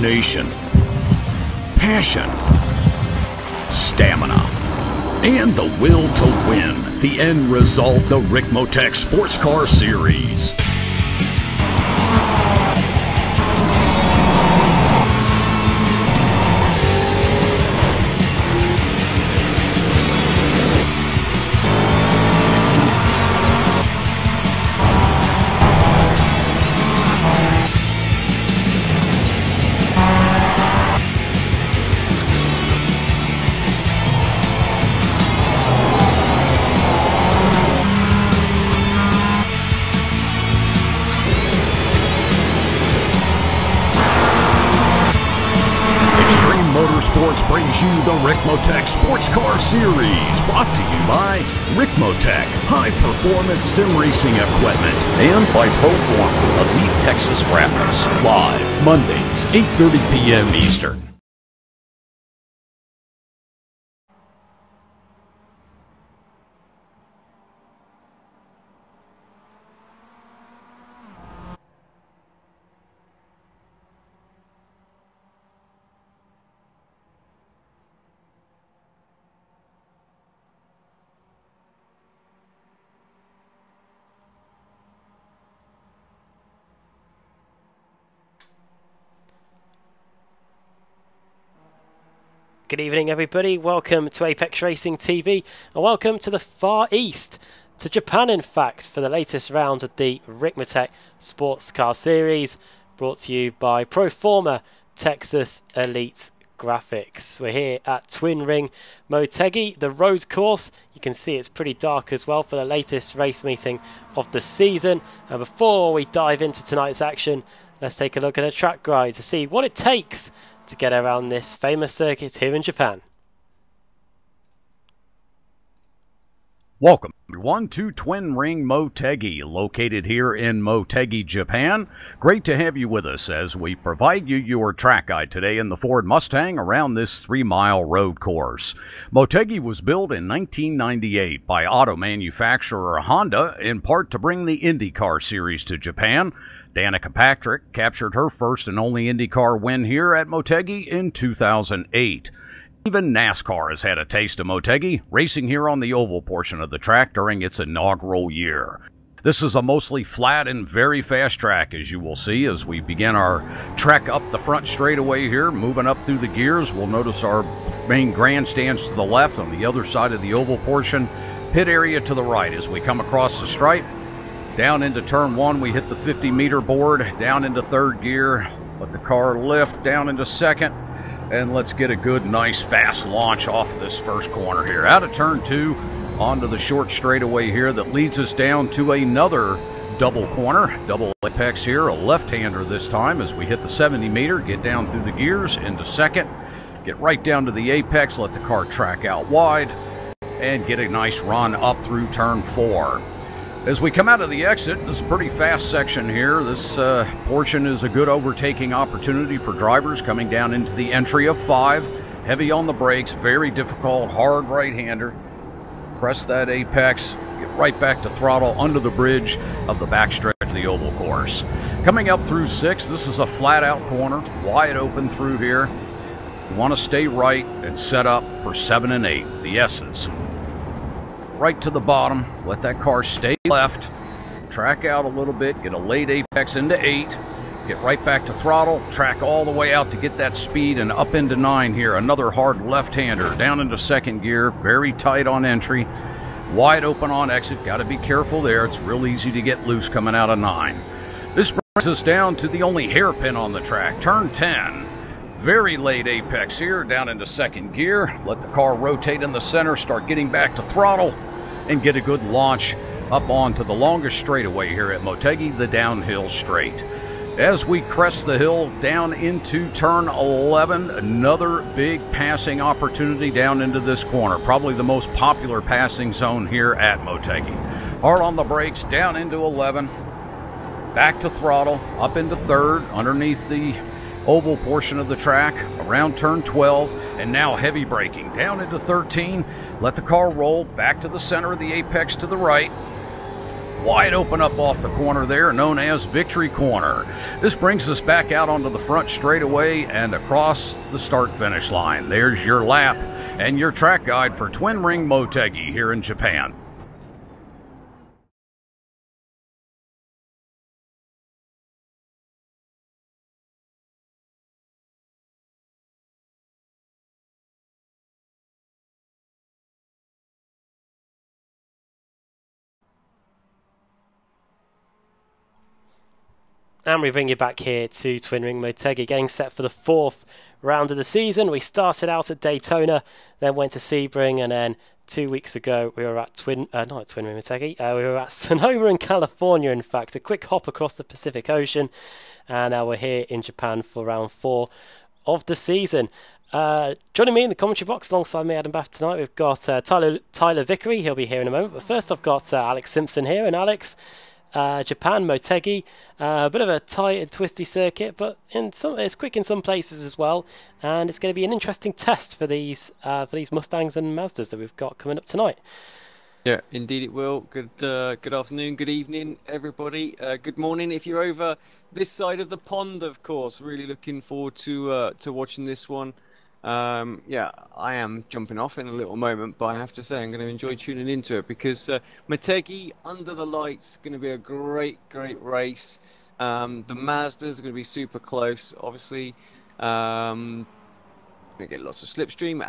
determination, passion, stamina, and the will to win. The end result, the Ricmotech Sports Car Series. Motorsports brings you the Ricmotech Sports Car Series, brought to you by Ricmotech, high-performance sim racing equipment, and by Proform, Elite Texas Graphics, live Mondays, 8:30 p.m. Eastern. Good evening, everybody. Welcome to Apex Racing TV, and welcome to the Far East, to Japan in fact, for the latest round of the Ricmotech Sports Car Series, brought to you by Proforma Texas Elite Graphics. We're here at Twin Ring Motegi, the road course. You can see it's pretty dark as well for the latest race meeting of the season. And before we dive into tonight's action, let's take a look at a track guide to see what it takes to get around this famous circuit here in Japan. Welcome everyone to Twin Ring Motegi, located here in Motegi, Japan. Great to have you with us as we provide you your track guide today in the Ford Mustang around this 3-mile road course. Motegi was built in 1998 by auto manufacturer Honda, in part to bring the IndyCar series to Japan. Danica Patrick captured her first and only IndyCar win here at Motegi in 2008. Even NASCAR has had a taste of Motegi, racing here on the oval portion of the track during its inaugural year. This is a mostly flat and very fast track, as you will see as we begin our trek up the front straightaway here, moving up through the gears. We'll notice our main grandstands to the left on the other side of the oval portion, pit area to the right as we come across the stripe. Down into turn one, we hit the 50-meter board, down into third gear, let the car lift, down into second, and let's get a good, nice, fast launch off this first corner here. Out of turn two, onto the short straightaway here that leads us down to another double corner, double apex here, a left-hander this time as we hit the 70-meter, get down through the gears, into second, get right down to the apex, let the car track out wide, and get a nice run up through turn four. As we come out of the exit, this is a pretty fast section here. This portion is a good overtaking opportunity for drivers coming down into the entry of 5. Heavy on the brakes, very difficult, hard right-hander. Press that apex, get right back to throttle under the bridge of the backstretch of the oval course. Coming up through 6, this is a flat-out corner, wide open through here. You want to stay right and set up for 7 and 8, the S's. Right to the bottom, let that car stay left, track out a little bit, get a late apex into 8, get right back to throttle, track all the way out to get that speed and up into 9 here. Another hard left-hander, down into second gear, very tight on entry, wide open on exit, got to be careful there. It's real easy to get loose coming out of 9. This brings us down to the only hairpin on the track, turn 10. Very late apex here, down into second gear. Let the car rotate in the center, start getting back to throttle, and get a good launch up onto the longest straightaway here at Motegi, the downhill straight. As we crest the hill down into turn 11, another big passing opportunity down into this corner. Probably the most popular passing zone here at Motegi. Hard on the brakes, down into 11, back to throttle, up into third, underneath the oval portion of the track, around turn 12, and now heavy braking down into 13. Let the car roll back to the center of the apex to the right. wide open up off the corner there, known as Victory Corner. This brings us back out onto the front straightaway and across the start-finish line. There's your lap and your track guide for Twin Ring Motegi here in Japan. And we bring you back here to Twin Ring Motegi, getting set for the 4th round of the season. We started out at Daytona, then went to Sebring, and then 2 weeks ago we were at not at Twin Ring Motegi, we were at Sonoma in California, in fact. A quick hop across the Pacific Ocean, and now we're here in Japan for round 4 of the season. Joining me in the commentary box alongside me, Adam Bath, tonight, we've got Tyler Vickery. He'll be here in a moment, but first I've got Alex Simpson here. And Alex, Japan Motegi, a bit of a tight and twisty circuit, but it's quick in some places as well, and it's going to be an interesting test for these Mustangs and Mazdas that we've got coming up tonight. Yeah, indeed it will. Good afternoon, good evening, everybody. Good morning if you're over this side of the pond, of course. Really looking forward to watching this one. Yeah, I am jumping off in a little moment, but I have to say I'm going to enjoy tuning into it because Motegi under the lights going to be a great race. The Mazdas are going to be super close, obviously. Going to get lots of slipstream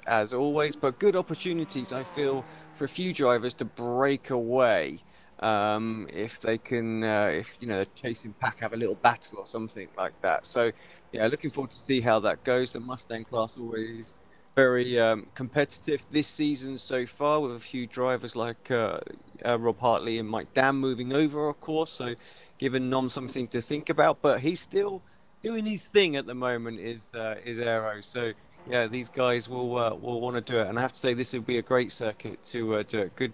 as always, but good opportunities, I feel, for a few drivers to break away if they can, if the chasing pack have a little battle or something like that. So yeah, looking forward to see how that goes. The Mustang class always very competitive this season so far, with a few drivers like Rob Hartley and Mike Dam moving over, of course. So giving Nom something to think about, but he's still doing his thing at the moment. Is Aero. So yeah, these guys will want to do it, and I have to say this will be a great circuit to do it.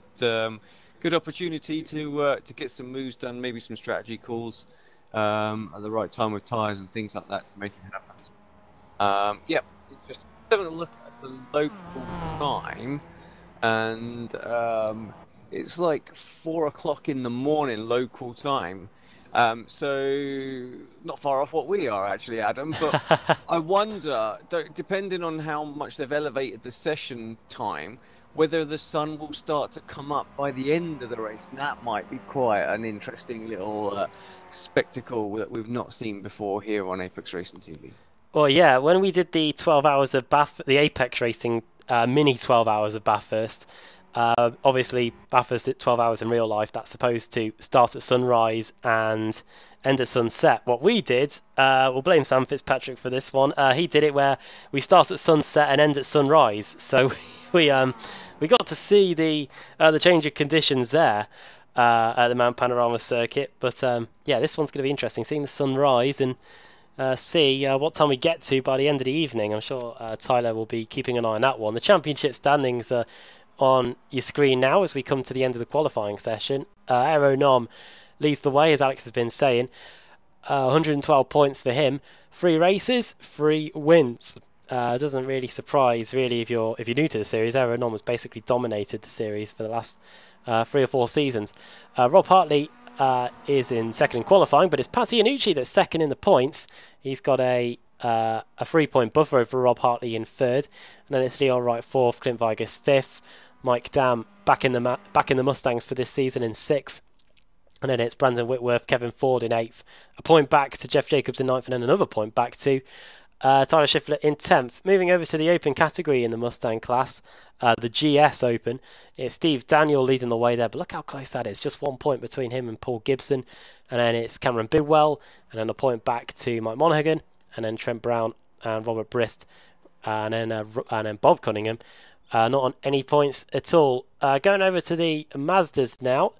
Good opportunity to get some moves done, maybe some strategy calls at the right time with tyres and things like that to make it happen. Yeah, just having a look at the local time, and it's like 4 o'clock in the morning local time. So not far off what we are actually, Adam, but I wonder, depending on how much they've elevated the session time, whether the sun will start to come up by the end of the race. And that might be quite an interesting little spectacle that we've not seen before here on Apex Racing TV. Well, yeah, when we did the 12 hours of the Apex Racing mini 12 hours of Bathurst, obviously Bathurst at 12 hours in real life, that's supposed to start at sunrise and end at sunset. What we did, we'll blame Sam Fitzpatrick for this one, he did it where we start at sunset and end at sunrise. So we got to see the change of conditions there at the Mount Panorama circuit. But yeah, this one's going to be interesting, seeing the sunrise and see what time we get to by the end of the evening. I'm sure Tyler will be keeping an eye on that one. The championship standings are on your screen now as we come to the end of the qualifying session. Aero Nom leads the way, as Alex has been saying. 112 points for him. 3 races, 3 wins. Doesn't really surprise, really, if you're new to the series. Aero Nom has basically dominated the series for the last 3 or 4 seasons. Rob Hartley is in second in qualifying, but it's Patti Iannucci that's second in the points. He's got a 3-point buffer over Rob Hartley in third, and then it's Leon Wright fourth, Clint Vigus fifth, Mike Dam back in the Mustangs for this season in sixth, and then it's Brandon Whitworth, Kevin Ford in eighth, a point back to Jeff Jacobs in ninth, and then another point back to Tyler Schiffler in 10th. Moving over to the open category in the Mustang class, the GS Open, it's Steve Daniel leading the way there, but look how close that is, just 1 point between him and Paul Gibson, and then it's Cameron Bidwell, and then a point back to Mike Monaghan, and then Trent Brown and Robert Brist, and then Bob Cunningham, not on any points at all. Going over to the Mazdas now,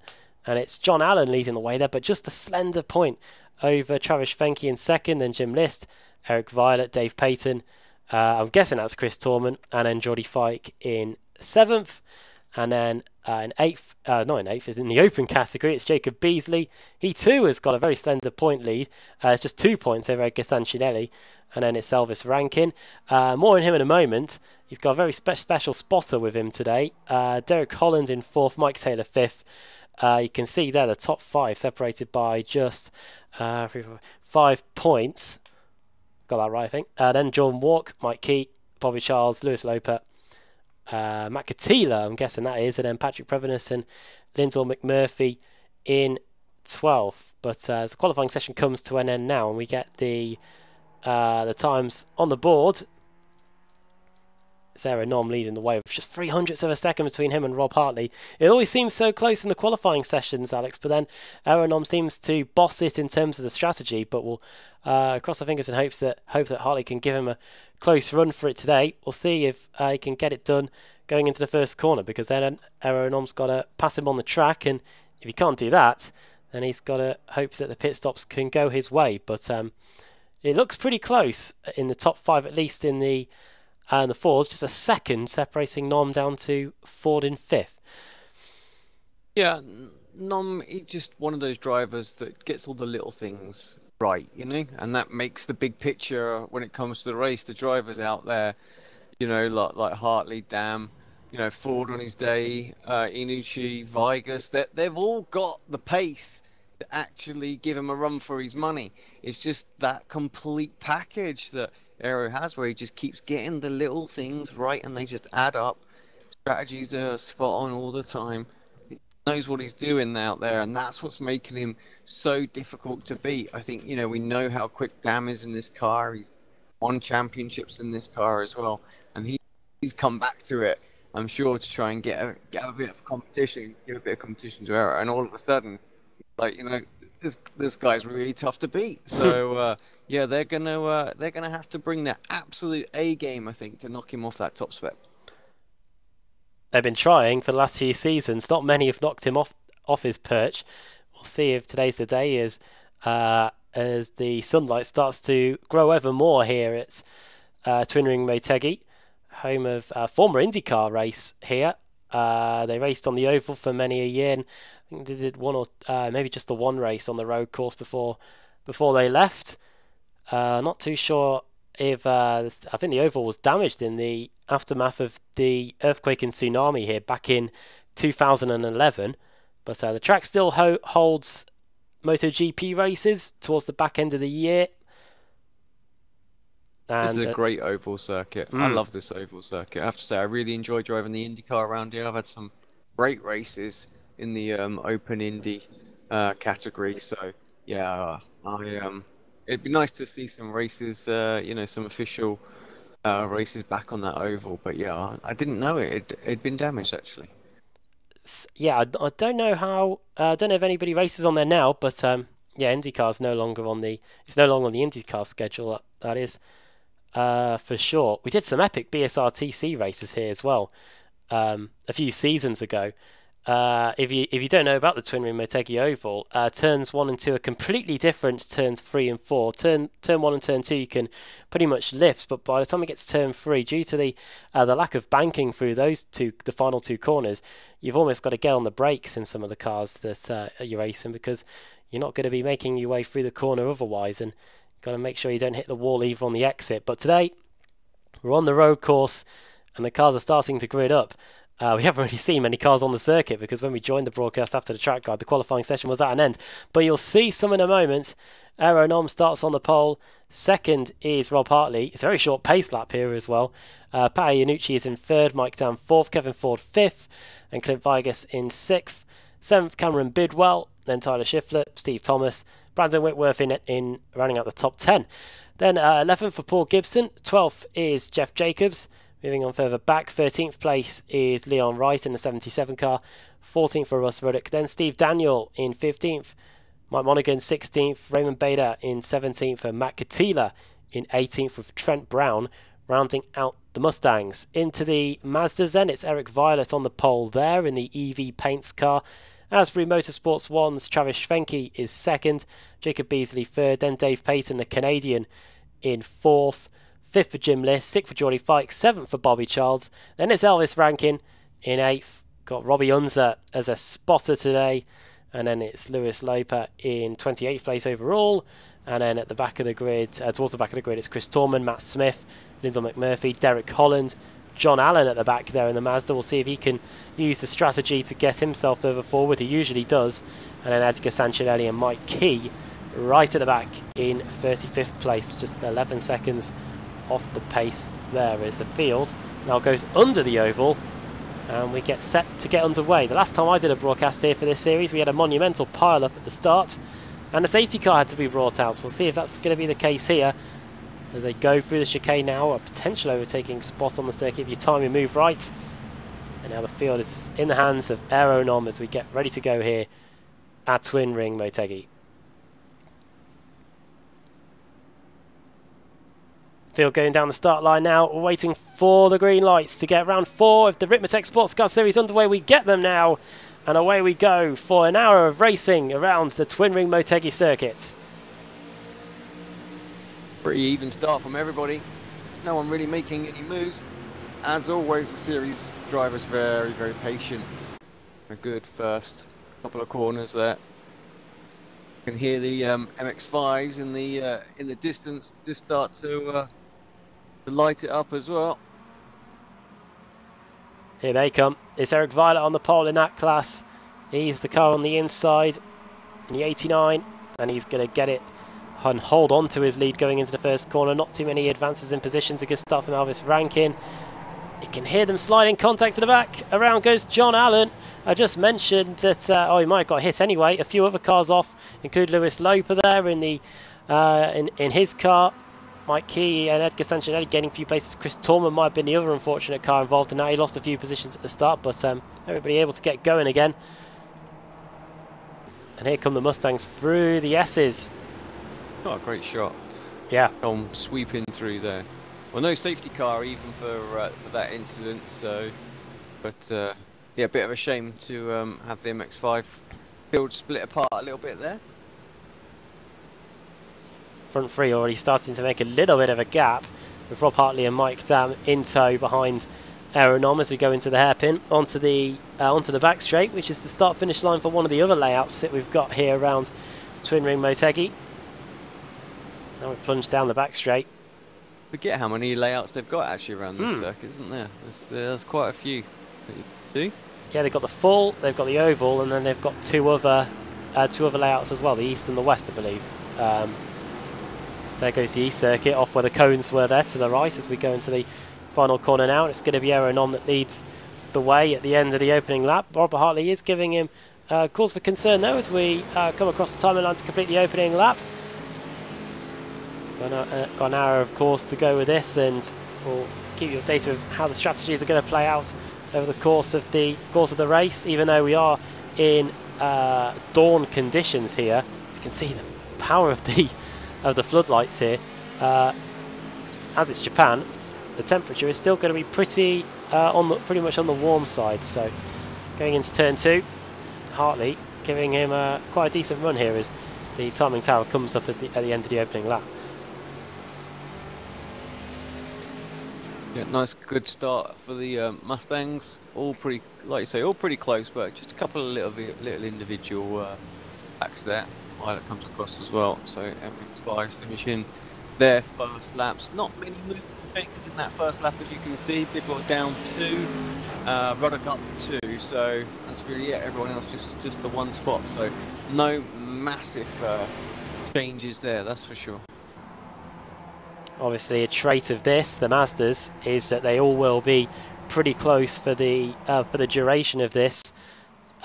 and it's John Allen leading the way there, but just a slender point over Travis Fenke in second, then Jim List, Eric Violet, Dave Payton, I'm guessing that's Chris Torman, and then Geordie Fike in 7th, and then in 8th, not in 8th, is in the open category, it's Jacob Beasley. He too has got a very slender point lead, it's just 2 points over Edgar Sancinelli, and then it's Elvis Rankin. More on him in a moment. He's got a very special spotter with him today. Derek Holland in 4th, Mike Taylor 5th, You can see there the top 5 separated by just 5 points. Got that right, I think. Then Jordan Walk, Mike Key, Bobby Charles, Lewis Loper, Matt Catila, I'm guessing that is, and then Patrick Prevenus and Lyndall McMurphy in 12th. But as the qualifying session comes to an end now, and we get the times on the board, Sarah Nom leading the way with just 0.03 of a second between him and Rob Hartley. It always seems so close in the qualifying sessions, Alex, but then Sarah Nom seems to boss it in terms of the strategy. But we'll cross our fingers and hope that Hartley can give him a close run for it today. We'll see if he can get it done going into the first corner, because then Sarah Nom's got to pass him on the track, and if he can't do that, then he's got to hope that the pit stops can go his way. But it looks pretty close in the top 5, at least in the fours, just a second separating Nom down to Ford in 5th. Yeah, Nom, he's just one of those drivers that gets all the little things right, you know, and that makes the big picture when it comes to the race. The drivers out there, you know, like Hartley, Dam, you know, Ford on his day, Inucci, Vigas, they've all got the pace to actually give him a run for his money. It's just that complete package that Aero has, where he just keeps getting the little things right and they just add up. Strategies are spot on all the time. He knows what he's doing out there, and that's what's making him so difficult to beat. I think, you know, we know how quick Dam is in this car. He's won championships in this car as well, and he's come back to it, I'm sure, to try and get a bit of competition, give a bit of competition to Aero, and all of a sudden, like, you know, this guy's really tough to beat. So yeah, they're gonna have to bring their absolute A game, I think, to knock him off that top spec. They've been trying for the last few seasons. Not many have knocked him off his perch. We'll see if today's the day, as the sunlight starts to grow ever more here at Twin Ring Motegi, home of a former IndyCar race here. They raced on the oval for many a year, and I think they did one or maybe just the one race on the road course before they left. Not too sure if I think the oval was damaged in the aftermath of the earthquake and tsunami here back in 2011. But the track still holds MotoGP races towards the back end of the year. And, this is a great oval circuit. I love this oval circuit. I have to say, I really enjoy driving the IndyCar around here. I've had some great races in the Open Indy category. So yeah, it'd be nice to see some races, you know, some official races back on that oval. But yeah, I didn't know it'd been damaged actually. Yeah, I don't know how. I don't know if anybody races on there now, but yeah, IndyCar's no longer on the. It's no longer on the IndyCar schedule. That is for sure. We did some epic BSRTC races here as well a few seasons ago. If you don't know about the Twin Ring Motegi Oval, turns 1 and 2 are completely different to turns 3 and 4. Turn 1 and turn 2 you can pretty much lift, but by the time it gets to turn 3, due to the lack of banking through the final 2 corners, you've almost got to get on the brakes in some of the cars that you're racing, because you're not going to be making your way through the corner otherwise, and you've got to make sure you don't hit the wall either on the exit. But today, we're on the road course, and the cars are starting to grid up. We haven't really seen many cars on the circuit, because when we joined the broadcast after the track guide, the qualifying session was at an end. But you'll see some in a moment. Aero Nom starts on the pole. Second is Rob Hartley. It's a very short pace lap here as well. Pat Iannucci is in 3rd, Mike Dam 4th, Kevin Ford 5th, and Clint Vigas in 6th. 7th, Cameron Bidwell, then Tyler Schiffler, Steve Thomas, Brandon Whitworth in rounding out the top 10. Then 11th for Paul Gibson. 12th is Jeff Jacobs. Moving on further back, 13th place is Leon Wright in the 77 car. 14th for Russ Ruddock. Then Steve Daniel in 15th. Mike Monaghan 16th. Raymond Bader in 17th. And Matt Catila in 18th, with Trent Brown rounding out the Mustangs. Into the Mazdas then, it's Eric Violet on the pole there in the EV Paints car. Asbury Motorsports 1's Travis Schwenke is 2nd. Jacob Beasley 3rd. Then Dave Payton, the Canadian, in 4th. 5th for Jim Liss, 6th for Geordie Fikes, 7th for Bobby Charles. Then it's Elvis Rankin in 8th. Got Robbie Unser as a spotter today. And then it's Lewis Loper in 28th place overall. And then at the back of the grid, towards the back of the grid, it's Chris Torman, Matt Smith, Lyndall McMurphy, Derek Holland, John Allen at the back there in the Mazda. We'll see if he can use the strategy to get himself further forward. He usually does. And then Edgar Sancinelli and Mike Key right at the back in 35th place, just 11 seconds off the pace there as the field now goes under the oval, and we get set to get underway. The last time I did a broadcast here for this series, we had a monumental pile-up at the start, and a safety car had to be brought out. We'll see if that's going to be the case here as they go through the chicane now, a potential overtaking spot on the circuit if you time your move right. And now the field is in the hands of Aeronom as we get ready to go here at Twin Ring Motegi. Field going down the start line now, waiting for the green lights to get round 4 of the Ricmotech Sports Car Series underway. We get them now, and away we go for an hour of racing around the Twin Ring Motegi circuit. Pretty even start from everybody. No one really making any moves. As always, the series driver's very, very patient. A good first couple of corners there. You can hear the MX-5s in the distance just start to light it up as well. Here they come. It's Eric Violet on the pole in that class. He's the car on the inside in the 89, and he's going to get it and hold on to his lead going into the first corner. Not too many advances in position. A good start from Elvis Rankin. You can hear them sliding contact to the back. Around goes John Allen. I just mentioned that he might have got hit anyway. A few other cars off, include Lewis Loper there in the in his car. Mike Key and Edgar Sancinelli gaining a few places. Chris Torman might have been the other unfortunate car involved in that. He lost a few positions at the start, but everybody able to get going again. And here come the Mustangs through the S's. Oh, a great shot. Yeah. Sweeping through there. Well, no safety car even for that incident. So, but yeah, a bit of a shame to have the MX-5 field split apart a little bit there. Front three already starting to make a little bit of a gap with Rob Hartley and Mike Dam in tow behind Aeronom as we go into the hairpin onto the back straight, which is the start-finish line for one of the other layouts that we've got here around Twin Ring Motegi. Now we plunge down the back straight. Forget how many layouts they've got actually around this circuit, isn't there? There's quite a few that you do. Yeah, they've got the full, they've got the oval, and then they've got two other layouts as well, the east and the west, I believe. There goes the east circuit, off where the cones were there to the right as we go into the final corner now. It's going to be Aeronom that leads the way at the end of the opening lap. Robert Hartley is giving him cause for concern though as we come across the timing line to complete the opening lap. Got an hour of course to go with this, and we'll keep you updated with how the strategies are going to play out over the course of the race, even though we are in dawn conditions here. As you can see, the power of the floodlights here. As it's Japan, the temperature is still going to be pretty much on the warm side. So going into turn 2, Hartley giving him quite a decent run here as the timing tower comes up at the end of the opening lap. Yeah, nice, good start for the Mustangs. All pretty, like you say, all pretty close, but just a couple of little individual backs there. Violet comes across as well. So MX-5 finishing their first laps. Not many moving fingers in that first lap, as you can see. They've got down 2, Ruddock up 2. So that's really it. Everyone else just the one spot. So no massive changes there, that's for sure. Obviously, a trait of this, the Mazdas, is that they all will be pretty close for the duration of this.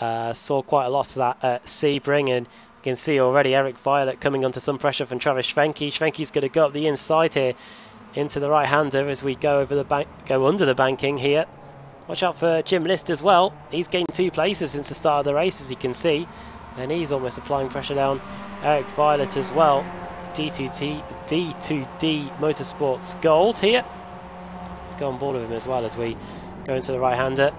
Saw quite a lot of that at Sebring, and you can see already Eric Violet coming under some pressure from Travis Schwenke. Schwenke's going to go up the inside here into the right-hander as we go over the go under the banking here. Watch out for Jim List as well. He's gained 2 places since the start of the race, as you can see, and he's almost applying pressure down Eric Violet as well. D2D Motorsports Gold here. Let's go on board with him as well as we go into the right-hander.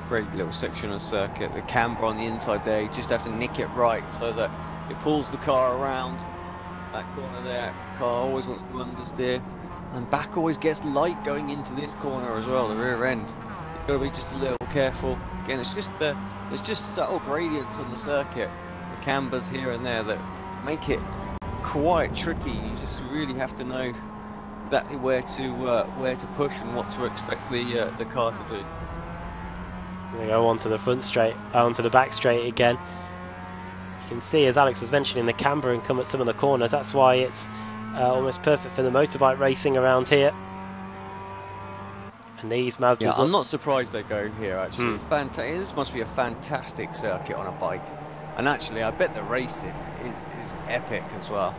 Great little section of circuit. The camber on the inside there, you just have to nick it right so that it pulls the car around that corner there. Car always wants to understeer, and back always gets light going into this corner as well, the rear end. So you've got to be just a little careful. Again, it's just subtle gradients on the circuit. Cambers here and there that make it quite tricky. You just really have to know exactly where to push and what to expect the car to do. We go onto the front straight, onto the back straight again. You can see, as Alex was mentioning, the camber and come at some of the corners. That's why it's almost perfect for the motorbike racing around here. And these Mazdas... Yeah, I'm not surprised they go here, actually. Mm. This must be a fantastic circuit on a bike. And actually, I bet the racing is epic as well.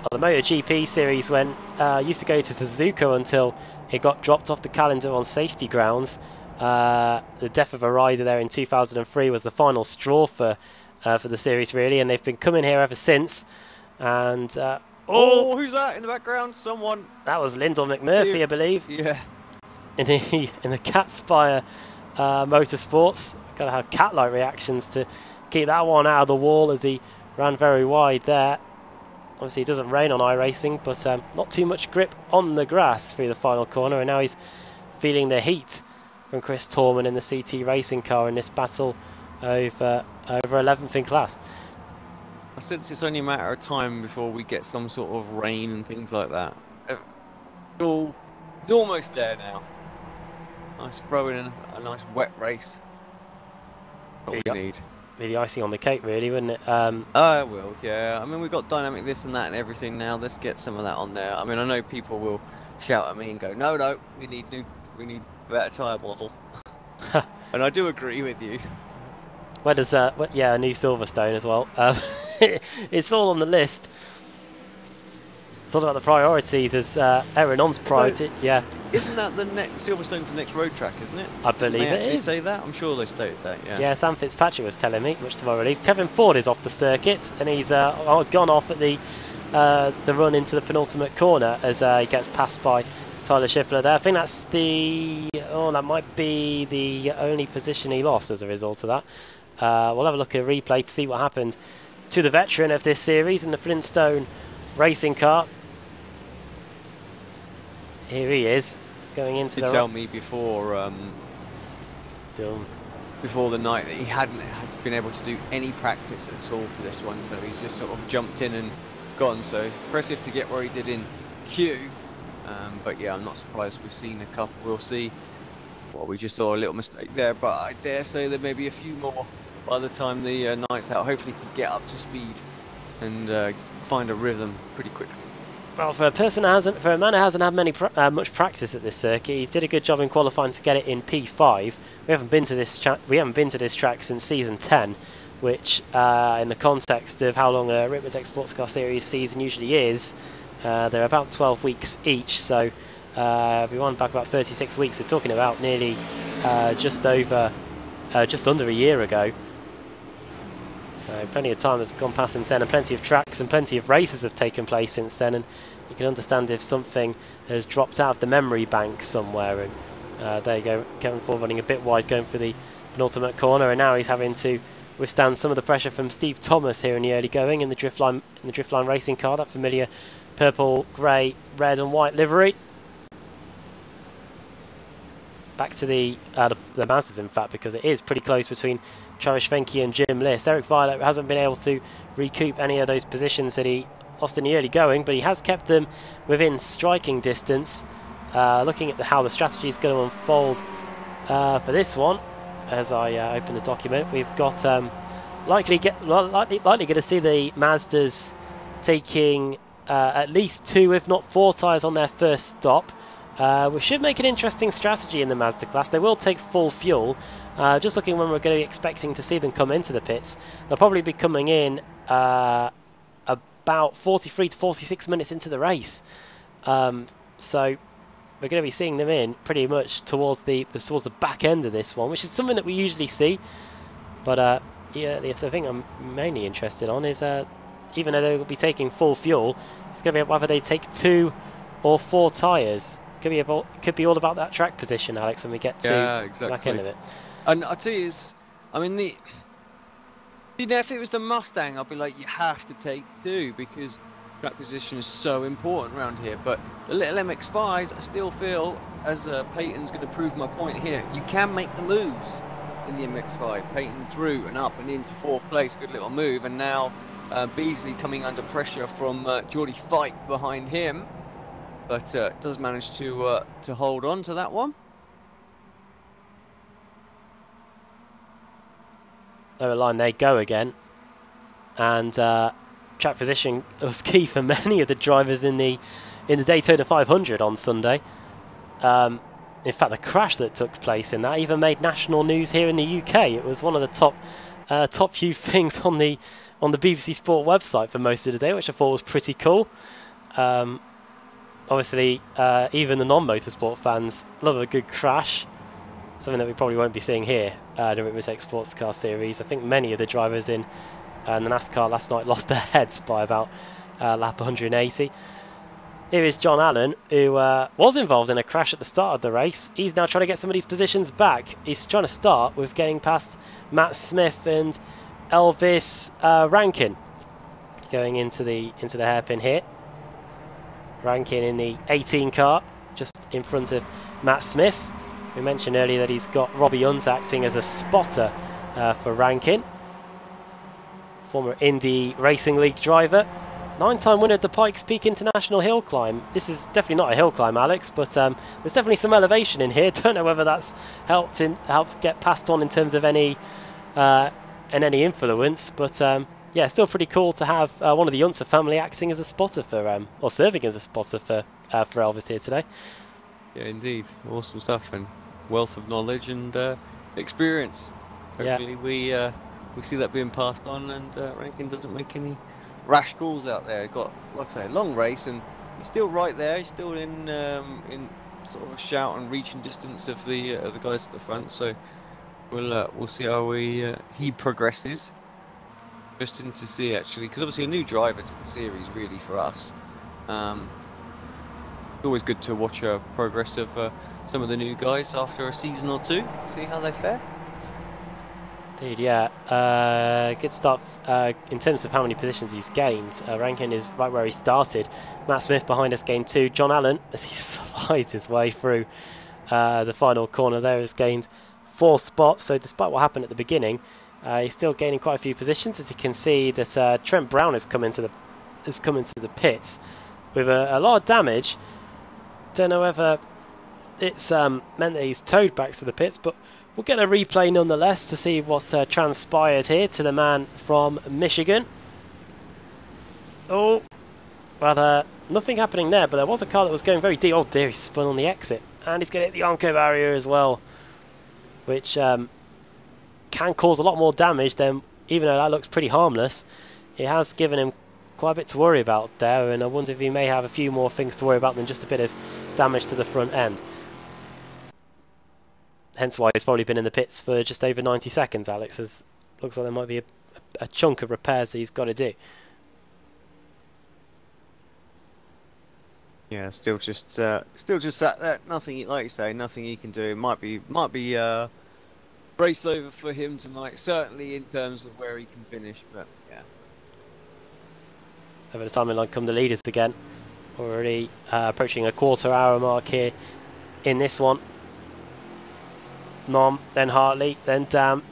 Well, the MotoGP series used to go to Suzuka until it got dropped off the calendar on safety grounds. The death of a rider there in 2003 was the final straw for the series, really, and they've been coming here ever since. And oh, who's that in the background? Someone. That was Lyndon McMurphy, I believe. Yeah. In the Catspire Motorsports, got to have cat-like reactions to keep that one out of the wall as he ran very wide there. Obviously, it doesn't rain on iRacing, but not too much grip on the grass through the final corner, and now he's feeling the heat from Chris Torman in the CT racing car in this battle over 11th in class. I sense it's only a matter of time before we get some sort of rain and things like that. It's almost there now. Nice throwing in a nice wet race. What we need. Be the icing on the cake, really, wouldn't it? I will, yeah. I mean, we've got dynamic this and that and everything now. Let's get some of that on there. I mean, I know people will shout at me and go, no, we need better tyre model. And I do agree with you. Where does yeah, a new Silverstone as well. It's all on the list. It's all about the priorities, as Aaron Om's priority. Yeah. Isn't that the next Silverstone's the next road track, isn't it? I believe it is. Say that? I'm sure they stated that. Yeah. Yeah, Sam Fitzpatrick was telling me, much to my relief. Kevin Ford is off the circuit, and he's gone off at the run into the penultimate corner as he gets passed by Tyler Schiffler there. I think that's that might be the only position he lost as a result of that. We'll have a look at a replay to see what happened to the veteran of this series in the Flintstone racing car. Here he is, going into the... tell me before the night that he hadn't been able to do any practice at all for this one, so he's just sort of jumped in and gone. So impressive to get where he did in Q. But yeah, I'm not surprised we've seen a couple. We'll see. Well, we just saw a little mistake there, but I dare say there may be a few more by the time the night's out. Hopefully he can get up to speed and find a rhythm pretty quickly. Well, for a man who hasn't had much practice at this circuit, he did a good job in qualifying to get it in P5. We haven't been to this track since season 10, which, in the context of how long a Ricmotech Sports Car Series season usually is, they're about 12 weeks each. So we won back about 36 weeks. We're talking about nearly just under a year ago. So plenty of time has gone past since then, and plenty of tracks and plenty of races have taken place since then, and you can understand if something has dropped out of the memory bank somewhere. And there you go, Kevin Ford running a bit wide going for the penultimate corner, and now he's having to withstand some of the pressure from Steve Thomas here in the early going in the Driftline racing car, that familiar purple, grey, red and white livery. Back to the Mazdas, in fact, because it is pretty close between Travis Fenke and Jim Liss. Eric Violet hasn't been able to recoup any of those positions that he lost in the early going, but he has kept them within striking distance. Looking at how the strategy is going to unfold for this one, as I open the document, we've got likely going to see the Mazdas taking at least 2, if not 4 tyres on their first stop. We should make an interesting strategy in the Mazda class. They will take full fuel. Just looking when we're going to be expecting to see them come into the pits, they'll probably be coming in about 43 to 46 minutes into the race. So we're going to be seeing them in pretty much towards the back end of this one, which is something that we usually see. But yeah, the thing I'm mainly interested on is even though they'll be taking full fuel, it's going to be whether they take 2 or 4 tyres. Could be all about that track position, Alex, when we get to the back end of it. And I'll tell you, if it was the Mustang, I'd be like, you have to take 2 because track position is so important around here. But the little MX-5s, I still feel, as Peyton's going to prove my point here, you can make the moves in the MX-5. Peyton through and up and into 4th place, good little move. And now Beasley coming under pressure from Geordie Fike behind him. but does manage to hold on to that one. Over line they go again, and track position was key for many of the drivers in the Daytona 500 on Sunday. In fact, the crash that took place in that even made national news here in the UK. It was one of the top few things on the BBC Sport website for most of the day, which I thought was pretty cool. Obviously, even the non-motorsport fans love a good crash. Something that we probably won't be seeing here the Ricmotech Sports Car Series. I think many of the drivers in the NASCAR last night lost their heads by about lap 180. Here is John Allen, who was involved in a crash at the start of the race. He's now trying to get some of these positions back. He's trying to start with getting past Matt Smith and Elvis Rankin, going into the hairpin here. Rankin in the 18 car, just in front of Matt Smith. We mentioned earlier that he's got Robbie Hunt acting as a spotter for Rankin. Former Indy Racing League driver. 9-time winner of the Pikes Peak International Hill Climb. This is definitely not a hill climb, Alex, but there's definitely some elevation in here. Don't know whether that's helps get passed on in terms of any influence, but yeah, still pretty cool to have one of the Unser family acting as a spotter for, or serving as a spotter for Elvis here today. Yeah, indeed, awesome stuff and wealth of knowledge and experience. Hopefully, we see that being passed on, and Rankin doesn't make any rash calls out there. Got, like I say, a long race, and he's still right there. He's still in sort of a shout and reaching distance of the guys at the front. So we'll see how he progresses. Interesting to see, actually, because obviously a new driver to the series, really, for us. It's always good to watch progress of some of the new guys after a season or two. See how they fare. Indeed, yeah. Good start in terms of how many positions he's gained. Rankin is right where he started. Matt Smith behind us gained 2. John Allen, as he slides his way through the final corner there, has gained 4 spots. So despite what happened at the beginning, he's still gaining quite a few positions. As you can see, that Trent Brown has come into the pits with a lot of damage. Don't know whether it's meant that he's towed back to the pits, but we'll get a replay nonetheless to see what's transpired here to the man from Michigan. Oh, well, nothing happening there, but there was a car that was going very deep. Oh dear, he spun on the exit, and he's going to hit the Onco barrier as well, which can cause a lot more damage than, even though that looks pretty harmless, it has given him quite a bit to worry about there, and I wonder if he may have a few more things to worry about than just a bit of damage to the front end. Hence why he's probably been in the pits for just over 90 seconds, Alex. As looks like there might be a chunk of repairs that he's got to do. Yeah, still just sat there. Nothing, like you say, nothing he can do. It might be race over for him tonight. Certainly in terms of where he can finish, but yeah. Over the timing line come the leaders again. Already approaching a quarter-hour mark here in this one. Nom, then Hartley, then Dam.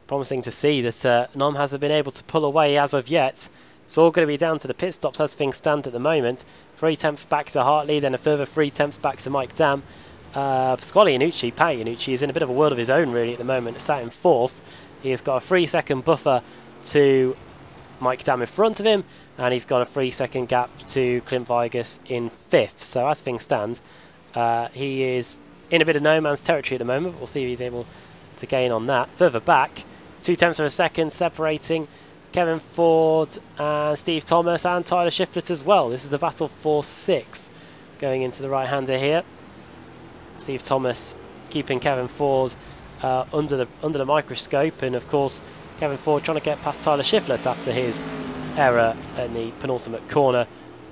Promising to see that Nom hasn't been able to pull away as of yet. It's all going to be down to the pit stops as things stand at the moment. 3 attempts back to Hartley, then a further 3 attempts back to Mike Dam. Pasquale Iannucci, Pat Iannucci, is in a bit of a world of his own really at the moment. Sat in 4th. He has got a 3-second buffer to Mike Dam in front of him, and he's got a 3-second gap to Clint Vigus in 5th. So as things stand, he is in a bit of no man's territory at the moment. We'll see if he's able to gain on that. Further back, 2 tenths of a second separating Kevin Ford and Steve Thomas and Tyler Shiflett as well. This is the battle for 6th going into the right-hander here. Steve Thomas keeping Kevin Ford under the microscope, and of course Kevin Ford trying to get past Tyler Shiflett after his error in the penultimate corner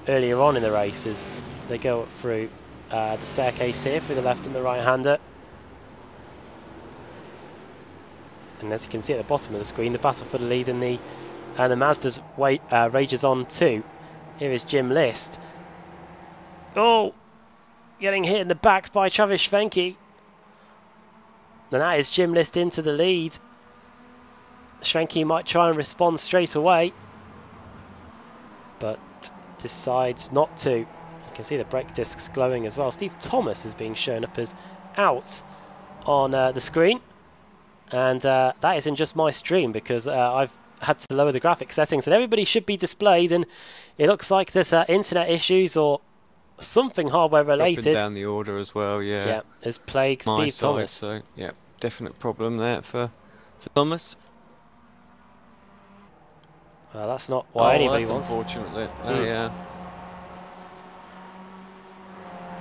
earlier on in the races. They go up through the staircase here through the left and the right-hander. And as you can see at the bottom of the screen, the battle for the lead and the Mazda's rages on too. Here is Jim List. Oh, getting hit in the back by Travis Schwenke. And that is Jim List into the lead. Schwenke might try and respond straight away, but decides not to. You can see the brake discs glowing as well. Steve Thomas is being shown up as out on the screen, and that isn't just my stream, because I've had to lower the graphic settings, and everybody should be displayed, and it looks like there's internet issues or something hardware related. Up and down the order as well, yeah. Yeah, has plagued Steve Thomas. So yeah, definite problem there for Thomas. That's not why anybody that's wants. Unfortunately, yeah.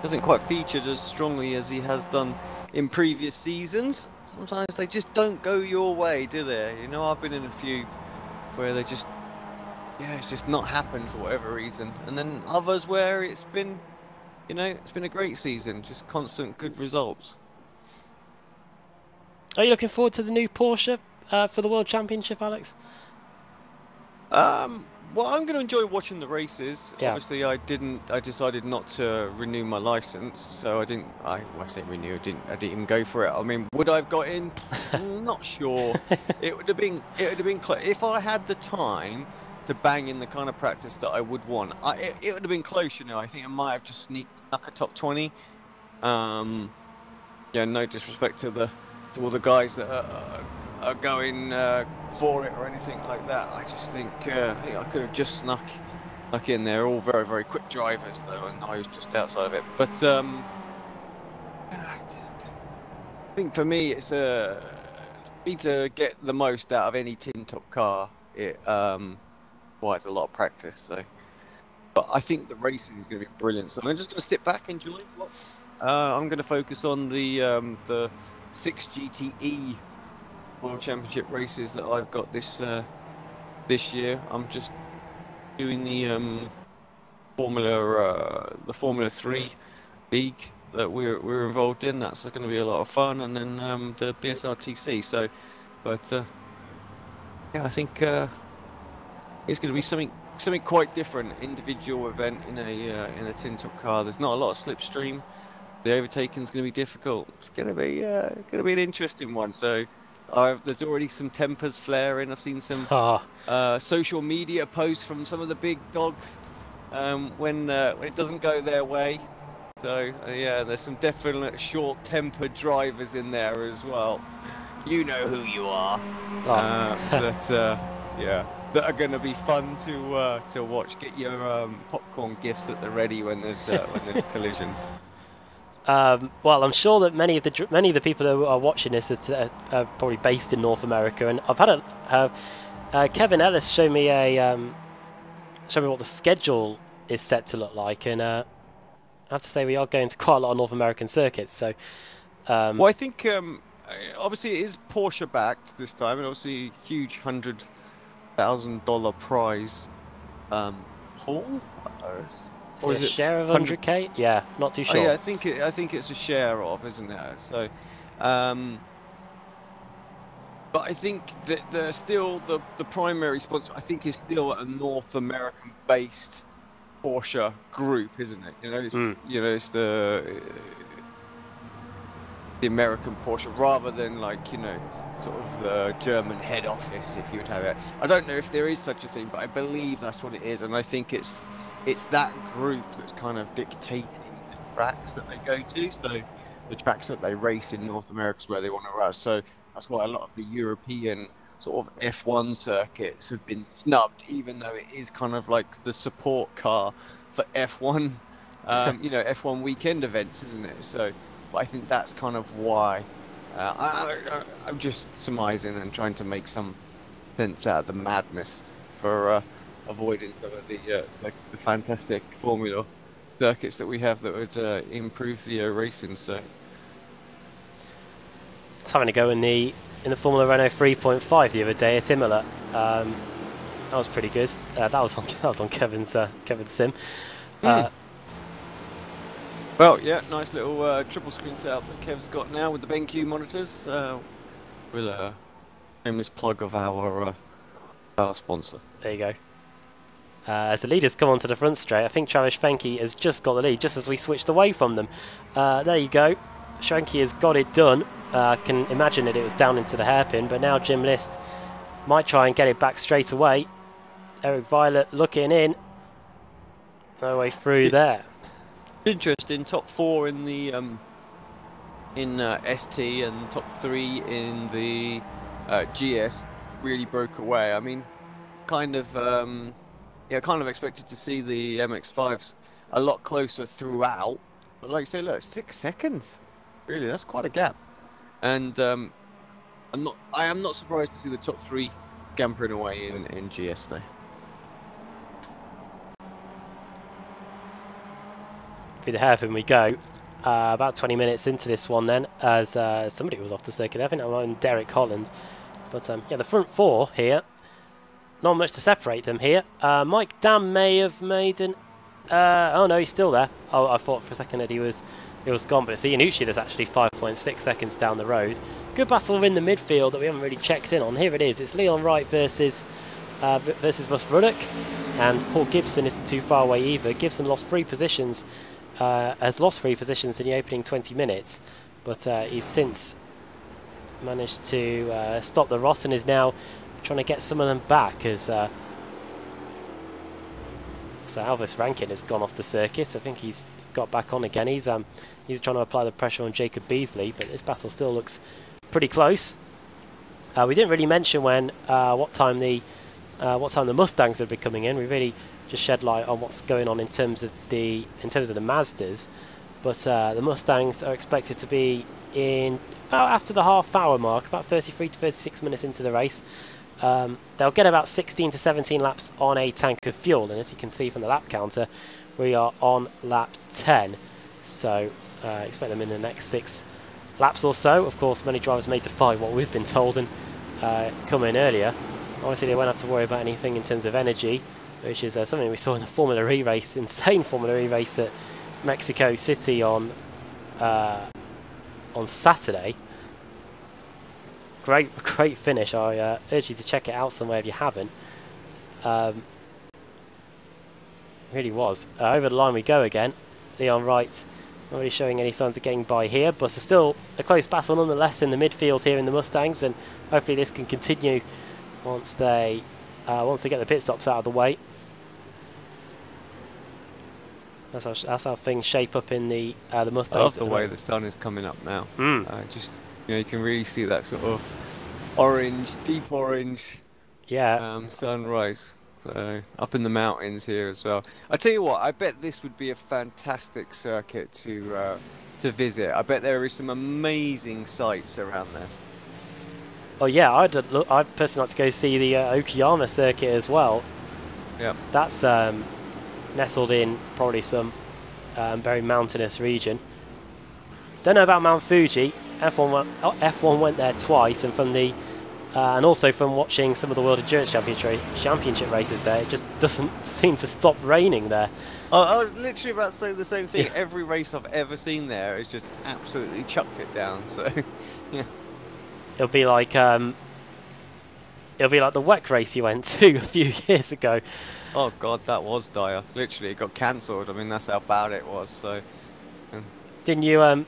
Hasn't quite featured as strongly as he has done in previous seasons. Sometimes they just don't go your way, do they? You know, I've been in a few where they just, it's just not happened for whatever reason, and then others where it's been, it's been a great season, just constant good results. Are you looking forward to the new Porsche for the World Championship, Alex? Well, I'm going to enjoy watching the races. Yeah. Obviously, I decided not to renew my license, so I say renew. I didn't even go for it. I mean, would I have got in? Not sure. It would have been if I had the time to bang in the kind of practice that I would want. It would have been close, I think I might have just snuck a top 20. Yeah, no disrespect to all the guys that are going for it or anything like that. I just think I could have just snuck in there. All very, very quick drivers though, and I was just outside of it. But I think for me, it's to get the most out of any tin top car. It requires a lot of practice. So, but I think the racing is going to be brilliant. So I'm just going to sit back, enjoy. I'm going to focus on the 6 GTE World Championship races that I've got this year. I'm just doing the Formula 3 league that we're involved in. That's going to be a lot of fun, and then the BSRTC. So, but yeah, I think it's going to be something quite different. Individual event in a tin top car. There's not a lot of slipstream. The overtaking is going to be difficult. It's going to be an interesting one. So there's already some tempers flaring. I've seen some social media posts from some of the big dogs when it doesn't go their way. So yeah, there's some definite short-tempered drivers in there as well. You know who you are. That are going to be fun to watch. Get your popcorn gifts at the ready when there's collisions. Well, I'm sure that many of the people who are watching this are probably based in North America, and I've had Kevin Ellis show me what the schedule is set to look like, and I have to say we are going to quite a lot of North American circuits. So, well, I think obviously it is Porsche backed this time, and obviously a huge $100,000 prize pool. Or is it a share of 100k? Yeah, not too sure. Yeah, I think it's a share of, isn't it? So, but I think that still the primary sponsor, I think, is still a North American-based Porsche group, isn't it? It's the American Porsche rather than sort of the German head office, if you would have it. I don't know if there is such a thing, but I believe that's what it is, and I think it's that group that's kind of dictating the tracks that they go to. So the tracks that they race in North America is where they want to race. So that's why a lot of the European sort of F1 circuits have been snubbed, even though it is kind of like the support car for F1, F1 weekend events, isn't it? So, but I think that's kind of why. I'm just surmising and trying to make some sense out of the madness for avoiding some of the fantastic Formula circuits that we have that would improve the racing. So, it's having to go in the Formula Renault 3.5 the other day at Imola. That was pretty good. That was on Kevin's sim. Well, yeah, nice little triple screen setup that Kev's got now with the BenQ monitors. With a shameless plug of our sponsor. There you go. As the leaders come onto the front straight, I think Travis Schwenke has just got the lead, just as we switched away from them. There you go. Schwenke has got it done. I can imagine that it was down into the hairpin, but now Jim List might try and get it back straight away. Eric Violet looking in. No way through there. Interesting. Top 4 in the ST and top 3 in the GS really broke away. I mean, kind of yeah, kind of expected to see the MX-5s a lot closer throughout, but like you say, look, 6 seconds. Really, that's quite a gap. And I am not surprised to see the top 3 scampering away in GS though. Through the hairpin we go. About 20 minutes into this one then, as somebody was off the circuit. I think that was Derek Holland. But yeah, the front 4 here, not much to separate them here. Mike Dam may have made an... oh no, he's still there. Oh, I thought for a second that he was gone. But it's Iannucci that's actually 5.6 seconds down the road. Good battle in the midfield that we haven't really checked in on. Here it is. It's Leon Wright versus Russ Ruddock. And Paul Gibson isn't too far away either. Gibson lost 3 positions. Has lost 3 positions in the opening 20 minutes, but he's since managed to stop the rot and is now trying to get some of them back as so Alvis Rankin has gone off the circuit. I think he's got back on again. He's trying to apply the pressure on Jacob Beasley, but this battle still looks pretty close. We didn't really mention when what time the Mustangs would be coming in. We really just shed light on what's going on in terms of the Mazdas, but the Mustangs are expected to be in about after the half-hour mark, about 33 to 36 minutes into the race. They'll get about 16 to 17 laps on a tank of fuel, and as you can see from the lap counter, we are on lap 10. So expect them in the next 6 laps or so. Of course, many drivers may defy what we've been told and come in earlier. Obviously, they won't have to worry about anything in terms of energy, which is something we saw in the Formula E race, insane Formula E race at Mexico City on Saturday. Great finish. I urge you to check it out somewhere if you haven't. Really was. Over the line we go again. Leon Wright not really showing any signs of getting by here, but it's still a close battle nonetheless in the midfield here in the Mustangs, and hopefully this can continue once they get the pit stops out of the way. That's how things shape up in the Mustangs. I love the way the sun is coming up now. Just you can really see that sort of orange, deep orange, sunrise. So up in the mountains here as well. I tell you what, I bet this would be a fantastic circuit to visit. I bet there is some amazing sights around there. Oh yeah, I'd personally like to go see the Okayama circuit as well. Yeah, that's nestled in probably some very mountainous region. Don't know about Mount Fuji. F1 went there twice, and from the and also from watching some of the World Endurance Championship races there, it just doesn't seem to stop raining there. I was literally about to say the same thing. Every race I've ever seen there has just absolutely chucked it down. So yeah, it'll be like the WEC race you went to a few years ago. Oh god, that was dire. Literally, it got cancelled. I mean, that's how bad it was. So, didn't you? I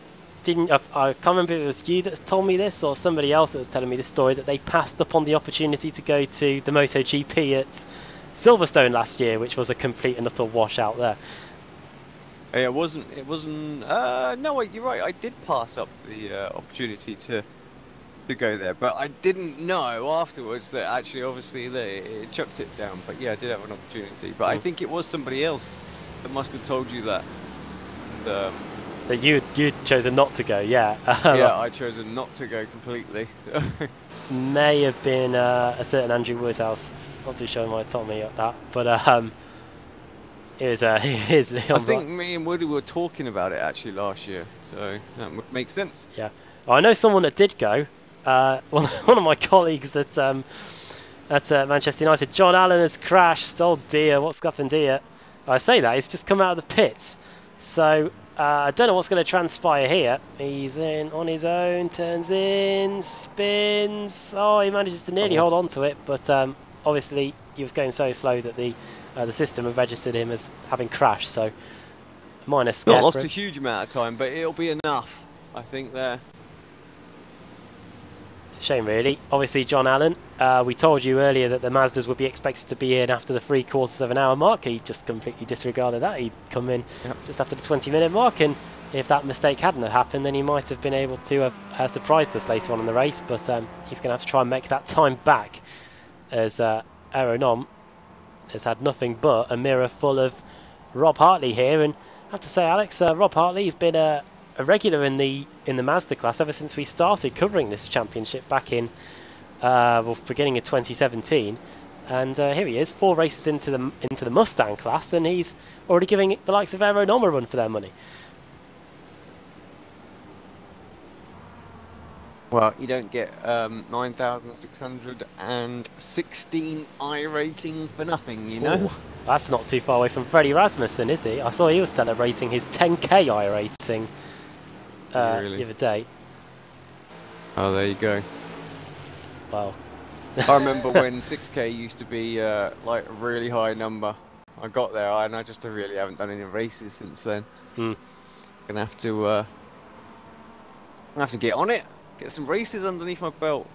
can't remember if it was you that told me this or somebody else that was telling me this story, that they passed up on the opportunity to go to the MotoGP at Silverstone last year, which was a complete and utter washout there. It wasn't. No, you're right. I did pass up the opportunity to go there, but I didn't know afterwards that actually, obviously, it chucked it down. But yeah, I did have an opportunity. But I think it was somebody else that must have told you that. And, that you'd chosen not to go, yeah. Yeah, I chosen not to go completely. May have been a certain Andrew Woodhouse. Not too sure why told me that, but it was Leon. I think me and Woody were talking about it actually last year, so that would make sense. Yeah, well, I know someone that did go. One of my colleagues at Manchester United, John Allen, has crashed. Oh dear, what's happened here? I say that he's just come out of the pits, so. I don't know what's going to transpire here. He's in on his own, turns in, spins. Oh, he manages to nearly hold on to it, but obviously he was going so slow that the system had registered him as having crashed. So minus scare. Not lost a huge amount of time, but it'll be enough, I think. There. It's a shame, really. Obviously, John Allen, we told you earlier that the Mazdas would be expected to be in after the 3/4 of an hour mark. He just completely disregarded that. He'd come in just after the 20-minute mark, and if that mistake hadn't have happened, then he might have been able to have surprised us later on in the race. But he's going to have to try and make that time back, as Aeronom has had nothing but a mirror full of Rob Hartley here. And I have to say, Alex, Rob Hartley has been a regular in the Mazda class ever since we started covering this championship back in beginning of 2017. And here he is, 4 races into the Mustang class, and he's already giving the likes of Aeronom a run for their money. Well, you don't get 9,616 I rating for nothing, you know? Ooh, that's not too far away from Freddie Rasmussen, is he? I saw he was celebrating his 10k I rating Really? the other day. Oh, there you go. Well, I remember when 6k used to be like a really high number. I got there, and I just really haven't done any races since then. Gonna have to get on it. Get some races underneath my belt.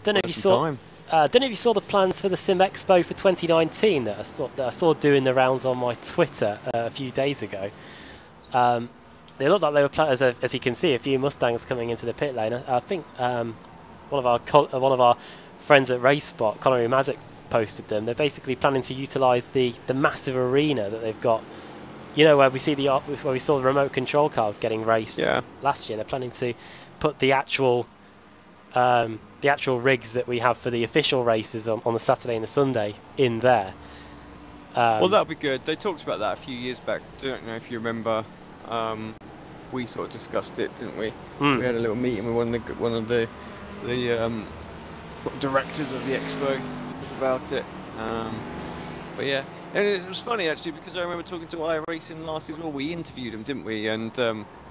Don't know if you saw the plans for the Sim Expo for 2019 that I saw doing the rounds on my Twitter a few days ago. They looked like they were as you can see, a few Mustangs coming into the pit lane. I think one of our friends at Race Spot, Connery Mazick, posted them. They're basically planning to utilise the massive arena that they've got. You know, where we saw the remote control cars getting raced last year. They're planning to put the actual rigs that we have for the official races on the Saturday and the Sunday in there. Well, that'll be good. They talked about that a few years back. Don't know if you remember. We sort of discussed it, didn't we? We had a little meeting with one of the directors of the expo to talk about it. But yeah. And it was funny actually, because I remember talking to iRacing last as well. We interviewed them, didn't we? And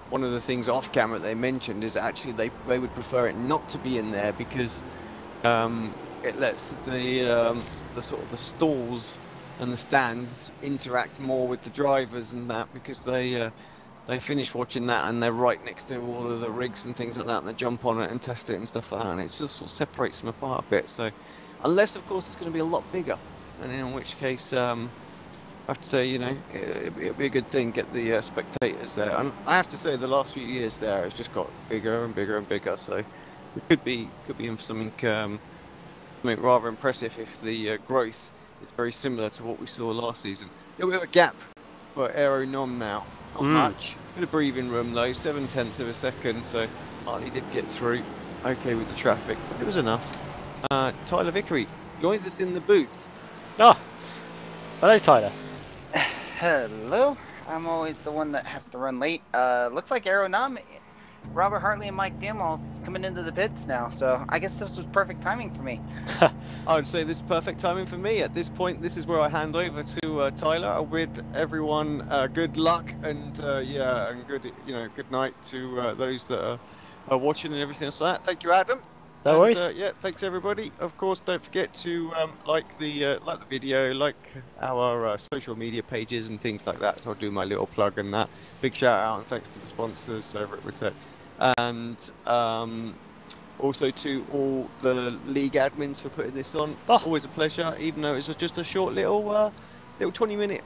one of the things off camera they mentioned is actually they would prefer it not to be in there because it lets the sort of the stalls and the stands interact more with the drivers and that, because they finish watching that and they're right next to all of the rigs and things like that, and they jump on it and test it and stuff like that, and it just sort of separates them apart a bit. So unless of course it's going to be a lot bigger. And in which case, I have to say, you know, it'd be a good thing, get the spectators there. And I have to say, the last few years there, it's just got bigger and bigger and bigger. So it could be in for something rather impressive if the growth is very similar to what we saw last season. Yeah, we have a gap for Aeronom now. Not much. Bit of breathing room though, 0.7 of a second. So Hartley did get through. Okay with the traffic, but it was enough. Tyler Vickery joins us in the booth. Oh, hello, Tyler. Hello. I'm always the one that has to run late. Looks like Aeronom, Robert Hartley, and Mike Dim all coming into the pits now. So I guess this was perfect timing for me. I would say this is perfect timing for me. At this point, this is where I hand over to Tyler. With everyone, good luck and and good night to those that are watching and everything else like that. Thank you, Adam. No worries. Yeah, thanks everybody. Of course, don't forget to like the video, like our social media pages and things like that. So I'll do my little plug and that. Big shout out and thanks to the sponsors over at Ricmotech, and also to all the league admins for putting this on. Oh. Always a pleasure, even though it's just a short little 20-minute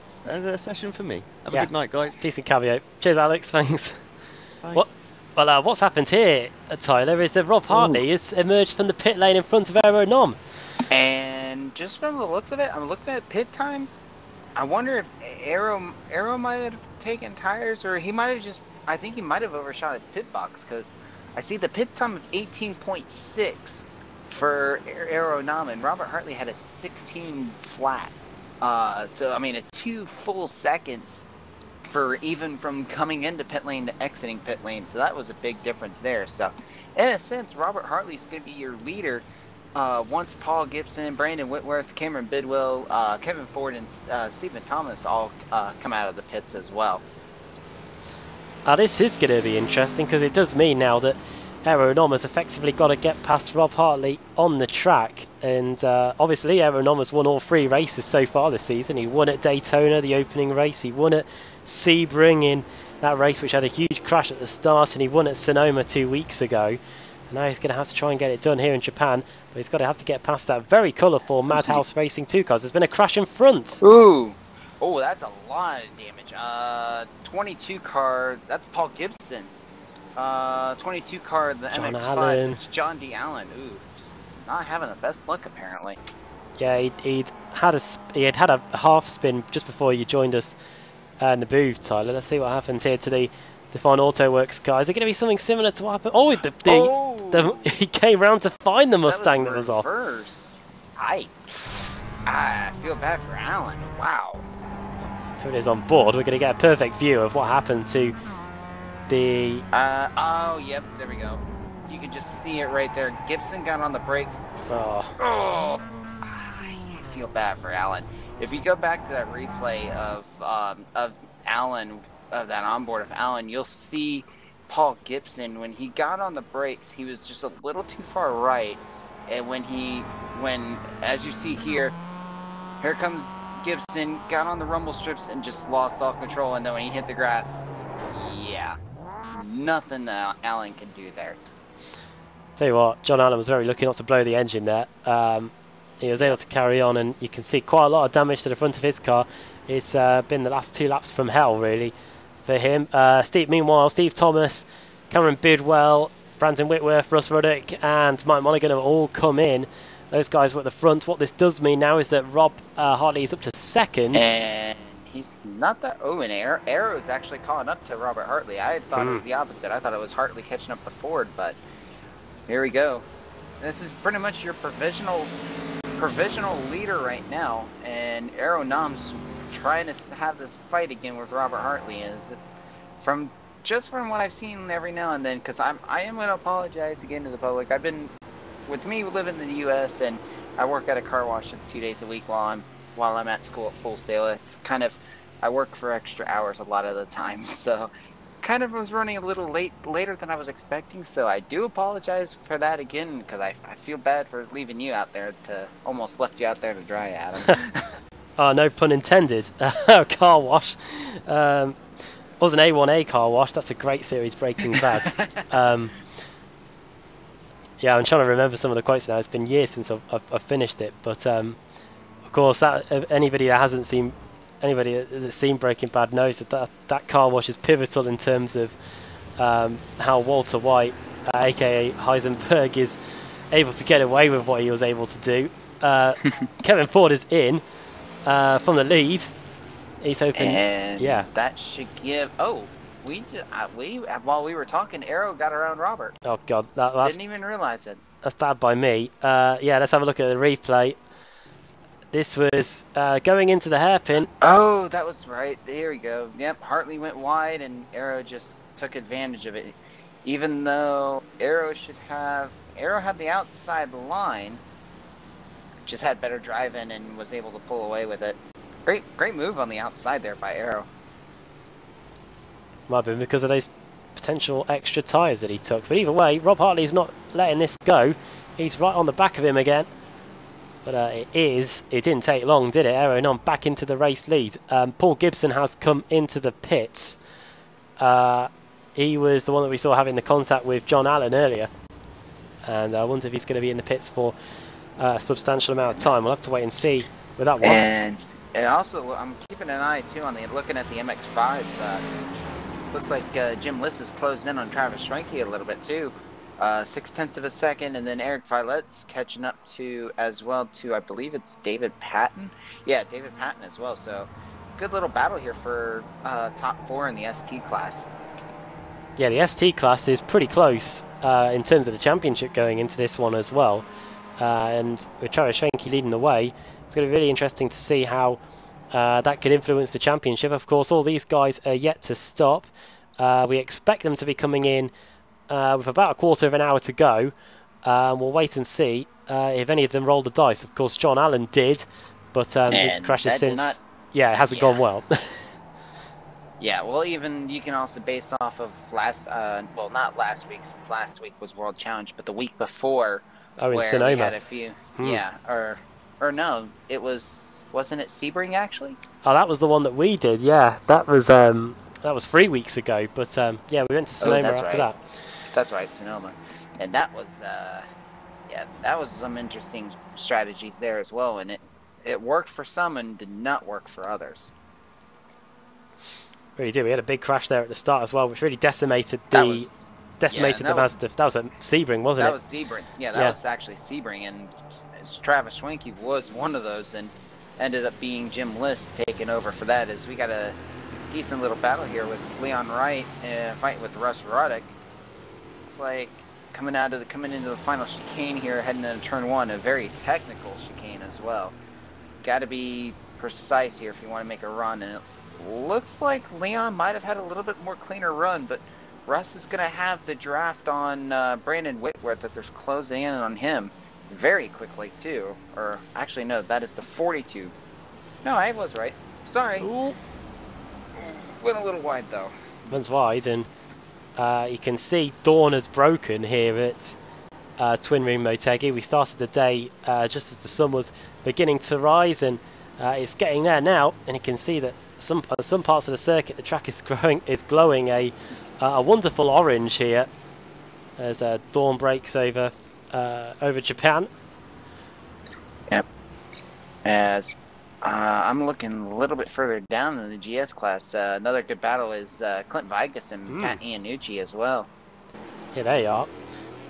session for me. Have a good night, guys. Decent cameo. Cheers, Alex. Thanks. Bye. What? Well, what's happened here, Tyler, is that Rob Hartley has emerged from the pit lane in front of Aeronom. And just from the look of it, I'm looking at pit time. I wonder if Aero might have taken tires, or he might have just, I think he might have overshot his pit box, because I see the pit time is 18.6 for Aeronom, and Robert Hartley had a 16 flat. So, I mean, 2 full seconds for even from coming into pit lane to exiting pit lane. So that was a big difference there. So in a sense, Robert Hartley's going to be your leader once Paul Gibson, Brandon Whitworth, Cameron Bidwell, Kevin Ford, and Stephen Thomas all come out of the pits as well. This is going to be interesting, because it does mean now that Aeronom has effectively got to get past Rob Hartley on the track. And obviously Aeronom has won all 3 races so far this season. He won at Daytona, the opening race. He won at Sebring in that race which had a huge crash at the start, and he won at Sonoma 2 weeks ago. Now he's going to have to try and get it done here in Japan, but he's got to have to get past that very colourful Madhouse Racing 2 cars. There's been a crash in front. Ooh. Oh, that's a lot of damage. 22 car, that's Paul Gibson. 22 car, the John MX-5, Allen. it's John D. Allen. Ooh, just not having the best luck apparently. Yeah, he had a half spin just before you joined us in the booth, Tyler. Let's see what happens here to the Define Auto Works car. Is it going to be something similar to what happened? Oh, he came round to find the Mustang that was off. I feel bad for Allen. Wow. Here it is on board. We're going to get a perfect view of what happened to the... oh, yep, there we go. You can just see it right there. Gibson got on the brakes. Oh. I feel bad for Allen. If you go back to that replay of Allen, of that onboard of Allen, you'll see Paul Gibson, when he got on the brakes, he was just a little too far right. And when, as you see here comes Gibson, got on the rumble strips and just lost all control. And then when he hit the grass, yeah, nothing Allen can do there. Tell you what, John Allen was very lucky not to blow the engine there. He was able to carry on, and you can see quite a lot of damage to the front of his car. It's been the last 2 laps from hell, really, for him. Meanwhile, Steve Thomas, Cameron Bidwell, Brandon Whitworth, Russ Ruddock, and Mike Monaghan have all come in. Those guys were at the front. What this does mean now is that Rob Hartley is up to second. And he's not that... Oh, and Arrow's actually calling up to Robert Hartley. I thought it was the opposite. I thought it was Hartley catching up to Ford, but here we go. This is pretty much your provisional leader right now, and Arrow Nam's trying to have this fight again with Robert Hartley. From what I've seen every now and then, because I am going to apologize again to the public. With me living in the U.S. and I work at a car wash 2 days a week while I'm at school at Full Sail. It's kind of, I work for extra hours a lot of the time, so kind of was running a little later than I was expecting. So I do apologize for that again, because I feel bad for leaving you out there almost left you out there to dry, Adam. Oh, no pun intended. Car wash. Was an A1A car wash. That's a great series, Breaking Bad. Yeah, I'm trying to remember some of the quotes now. It's been years since I've finished it, but of course, anybody that's seen Breaking Bad knows that car wash is pivotal in terms of how Walter White, aka Heisenberg, is able to get away with what he was able to do. Kevin Ford is in from the lead. He's hoping, and yeah, that should give. Oh, while we were talking, Arrow got around Robert. Oh God, that's didn't even realize it. That's bad by me. Yeah, let's have a look at the replay. This was going into the hairpin. Oh, that was right. Here we go. Yep, Hartley went wide, and Arrow just took advantage of it. Even though Arrow had the outside line, just had better driving and was able to pull away with it. Great move on the outside there by Arrow. Might be because of those potential extra tyres that he took. But either way, Rob Hartley's not letting this go. He's right on the back of him again. But it didn't take long, did it? Arrow on back into the race lead. Paul Gibson has come into the pits. He was the one that we saw having the contact with John Allen earlier. And I wonder if he's going to be in the pits for a substantial amount of time. We'll have to wait and see with that one. And also, I'm keeping an eye, too, on looking at the MX-5s. Looks like Jim Liss has closed in on Travis Schwenke a little bit, too. 0.6 of a second, and then Eric Violette's catching up to, I believe it's David Patton. Yeah, David Patton as well. So, good little battle here for top 4 in the ST class. Yeah, the ST class is pretty close in terms of the championship going into this one as well. And with Travis Schwenke leading the way, it's going to be really interesting to see how that could influence the championship. Of course, all these guys are yet to stop. We expect them to be coming in with about a quarter of an hour to go. We'll wait and see if any of them rolled the dice. Of course, John Allen did, but his crashes since... Yeah, it hasn't gone well. Yeah, well, even you can also base off of well, not last week, since last week was World Challenge, but the week before, in Sonoma. We had a few, yeah, or no, wasn't it Sebring actually? Oh, that was the one that we did. Yeah, that was 3 weeks ago. But yeah, we went to Sonoma after that. That's right, Sonoma. And that was, yeah, that was some interesting strategies there as well. And it worked for some and did not work for others. Really did. We had a big crash there at the start as well, which really decimated the Mazda. That was at Sebring, wasn't it? That was Sebring. Yeah, that was actually Sebring, and Travis Schwenke was one of those, and ended up being Jim List taking over for that. As we got a decent little battle here with Leon Wright fighting with Russ Roddick. It's like coming into the final chicane here, heading into turn 1, a very technical chicane as well. Got to be precise here if you want to make a run, and it looks like Leon might have had a little bit more cleaner run, but Russ is going to have the draft on Brandon Whitworth that there's closing in on him very quickly too. Or actually no, that is the 42. No, I was right. Sorry. Ooh. Went a little wide though. Went wide, and you can see dawn has broken here at Twin Ring Motegi. We started the day just as the sun was beginning to rise, and it's getting there now, and you can see that some parts of the circuit, the track is glowing a wonderful orange here as dawn breaks over Japan. Yep. As I'm looking a little bit further down in the GS class, another good battle is Clint Vigas and Pat Iannucci as well. Here they are.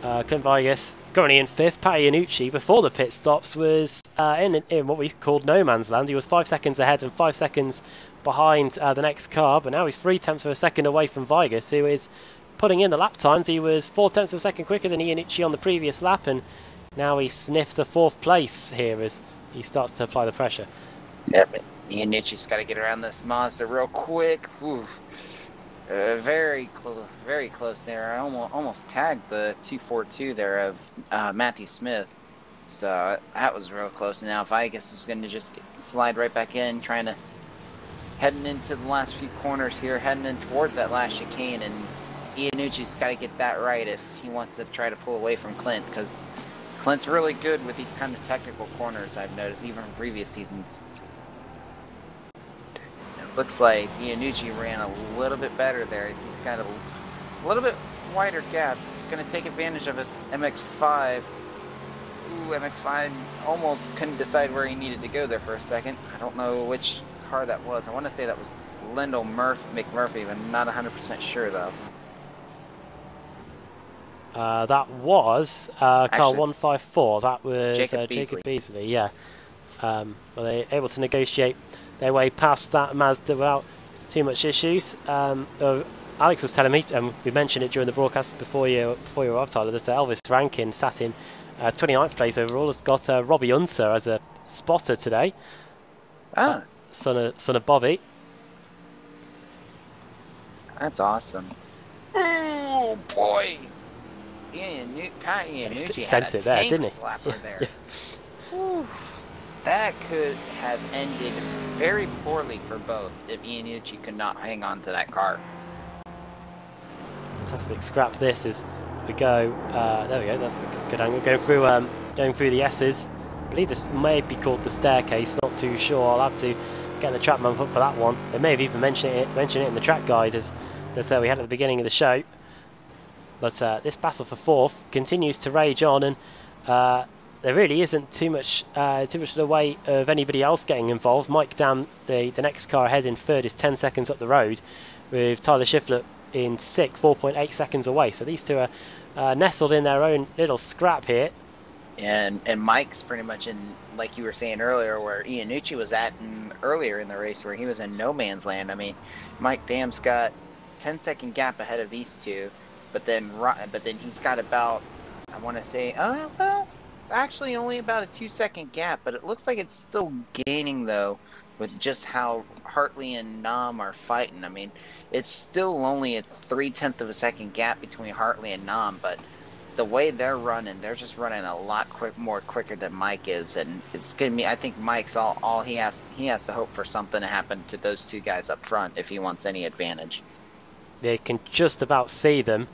Clint Vigas currently in 5th. Pat Iannucci, before the pit stops, was in what we called no man's land. He was 5 seconds ahead and 5 seconds behind the next car, but now he's 3/10 of a second away from Vigas, who is putting in the lap times. He was 4/10 of a second quicker than Iannucci on the previous lap, and now he sniffs a 4th place here as he starts to apply the pressure. Yep, Iannucci's got to get around this Mazda real quick. Very close there. I almost tagged the 242 there of Matthew Smith. So that was real close. And now Vigas is going to just slide right back in, heading into the last few corners here, heading in towards that last chicane. And Iannucci's got to get that right if he wants to try to pull away from Clint, because Clint's really good with these kind of technical corners, I've noticed, even from previous seasons. Looks like Iannucci ran a little bit better there as he's got a little bit wider gap. He's going to take advantage of an MX-5. Ooh, MX-5 almost couldn't decide where he needed to go there for a second. I don't know which car that was. I want to say that was Lendl McMurphy, but I'm not 100% sure though. That was car 154. That was Jacob Beasley. Yeah. Well, they were able to negotiate their way past that Mazda without too much issues. Alex was telling me, and we mentioned it during the broadcast before you arrived, Tyler, that Elvis Rankin sat in 29th place overall. Has got Robbie Unser as a spotter today. Son of Bobby. That's awesome. Oh boy! Pat Iannucci sent it there, didn't he? Slapper there. That could have ended very poorly for both if Iannucci could not hang on to that car. Fantastic scrap this as we go. There we go, that's the good angle. Going through the S's. I believe this may be called the staircase, not too sure. I'll have to get the track man up for that one. They may have even mentioned it in the track guide as we had at the beginning of the show. But this battle for 4th continues to rage on, and there really isn't too much in the way of anybody else getting involved. Mike Dam, the next car ahead in 3rd, is 10 seconds up the road, with Tyler Schiffler in 6th, 4.8 seconds away. So these two are nestled in their own little scrap here. And Mike's pretty much in, like you were saying earlier, where Iannucci was at earlier in the race, where he was in no man's land. I mean, Mike Dam's got 10-second gap ahead of these two, but then he's got about, I want to say, well, actually only about a 2-second gap, but it looks like it's still gaining though, with just how Hartley and Nam are fighting. I mean, it's still only a 3/10 of a second gap between Hartley and Nam, but the way they're running, they're just running a lot more quicker than Mike is, and it's gonna be. I think Mike's all he has to hope for something to happen to those two guys up front if he wants any advantage. They can just about see them.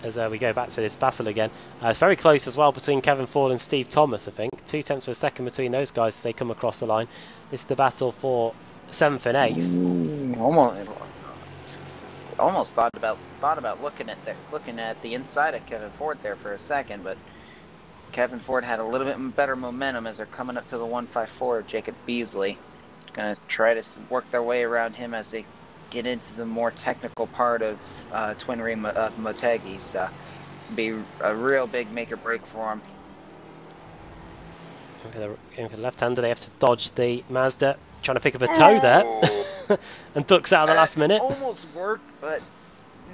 As we go back to this battle again. It's very close as well between Kevin Ford and Steve Thomas, I think. 2/10 of a second between those guys as they come across the line. This is the battle for 7th and 8th. Almost. almost thought about looking at the inside of Kevin Ford there for a second, but Kevin Ford had a little bit better momentum as they're coming up to the 154 of Jacob Beasley. Going to try to work their way around him as they get into the more technical part of Twin Ring Motegi. So this will be a real big make or break for him. Going for the left-hander, they have to dodge the Mazda, trying to pick up a toe there, and ducks out at the last minute. Almost worked, but